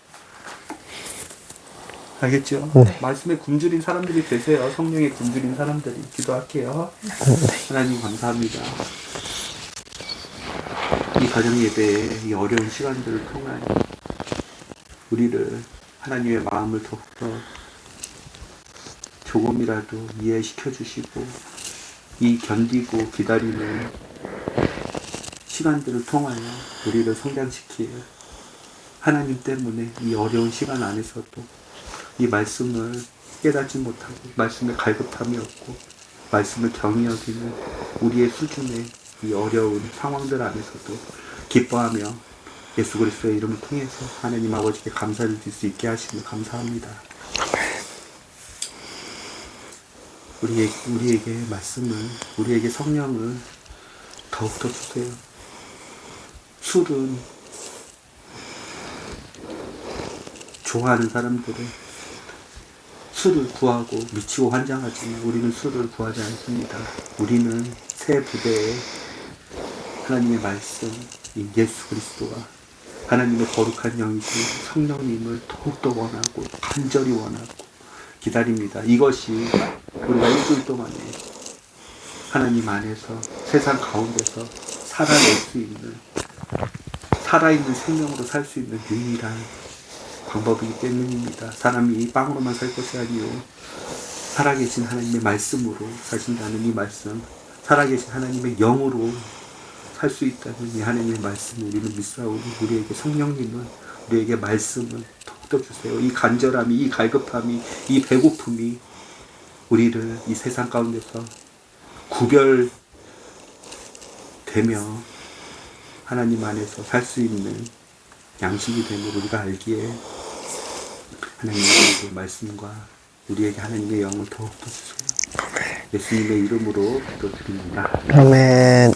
알겠죠? 네. 말씀에 굶주린 사람들이 되세요. 성령에 굶주린 사람들이. 기도할게요. 하나님 감사합니다. 이 가정 예배의 이 어려운 시간들을 통하여 우리를, 하나님의 마음을 더욱더 조금이라도 이해시켜 주시고, 이 견디고 기다리는 시간들을 통하여 우리를 성장시키어 하나님 때문에 이 어려운 시간 안에서도 이 말씀을 깨닫지 못하고, 말씀에 갈급함이 없고, 말씀을 경히 여기는 우리의 수준의 이 어려운 상황들 안에서도 기뻐하며 예수 그리스도의 이름을 통해서 하나님 아버지께 감사를 드릴 수 있게 하시며 감사합니다. 우리에게 말씀을, 우리에게 성령을 더욱더 주세요. 술은 좋아하는 사람들은 술을 구하고 미치고 환장하지만 우리는 술을 구하지 않습니다. 우리는 새 부대에 하나님의 말씀, 이 예수 그리스도와 하나님의 거룩한 영이신 성령님을 더욱더 원하고 간절히 원하고 기다립니다. 이것이 우리가 일주일 동안에 하나님 안에서 세상 가운데서 살아낼 수 있는, 살아있는 생명으로 살 수 있는 유일한 방법이기 때문입니다. 사람이 빵으로만 살 것이 아니요 살아계신 하나님의 말씀으로 사신다는 이 말씀, 살아계신 하나님의 영으로 살 수 있다는 이 하나님의 말씀을 우리는 믿사오니 우리에게 성령님은, 우리에게 말씀을 더욱더 주세요. 이 간절함이, 이 갈급함이, 이 배고픔이 우리를 이 세상 가운데서 구별되며 하나님 안에서 살 수 있는 양식이 됨을 우리가 알기에 하나님의 말씀과 우리에게 하나님의 영을 더욱더 주세요. 예수님의 이름으로 기도드립니다. 아멘.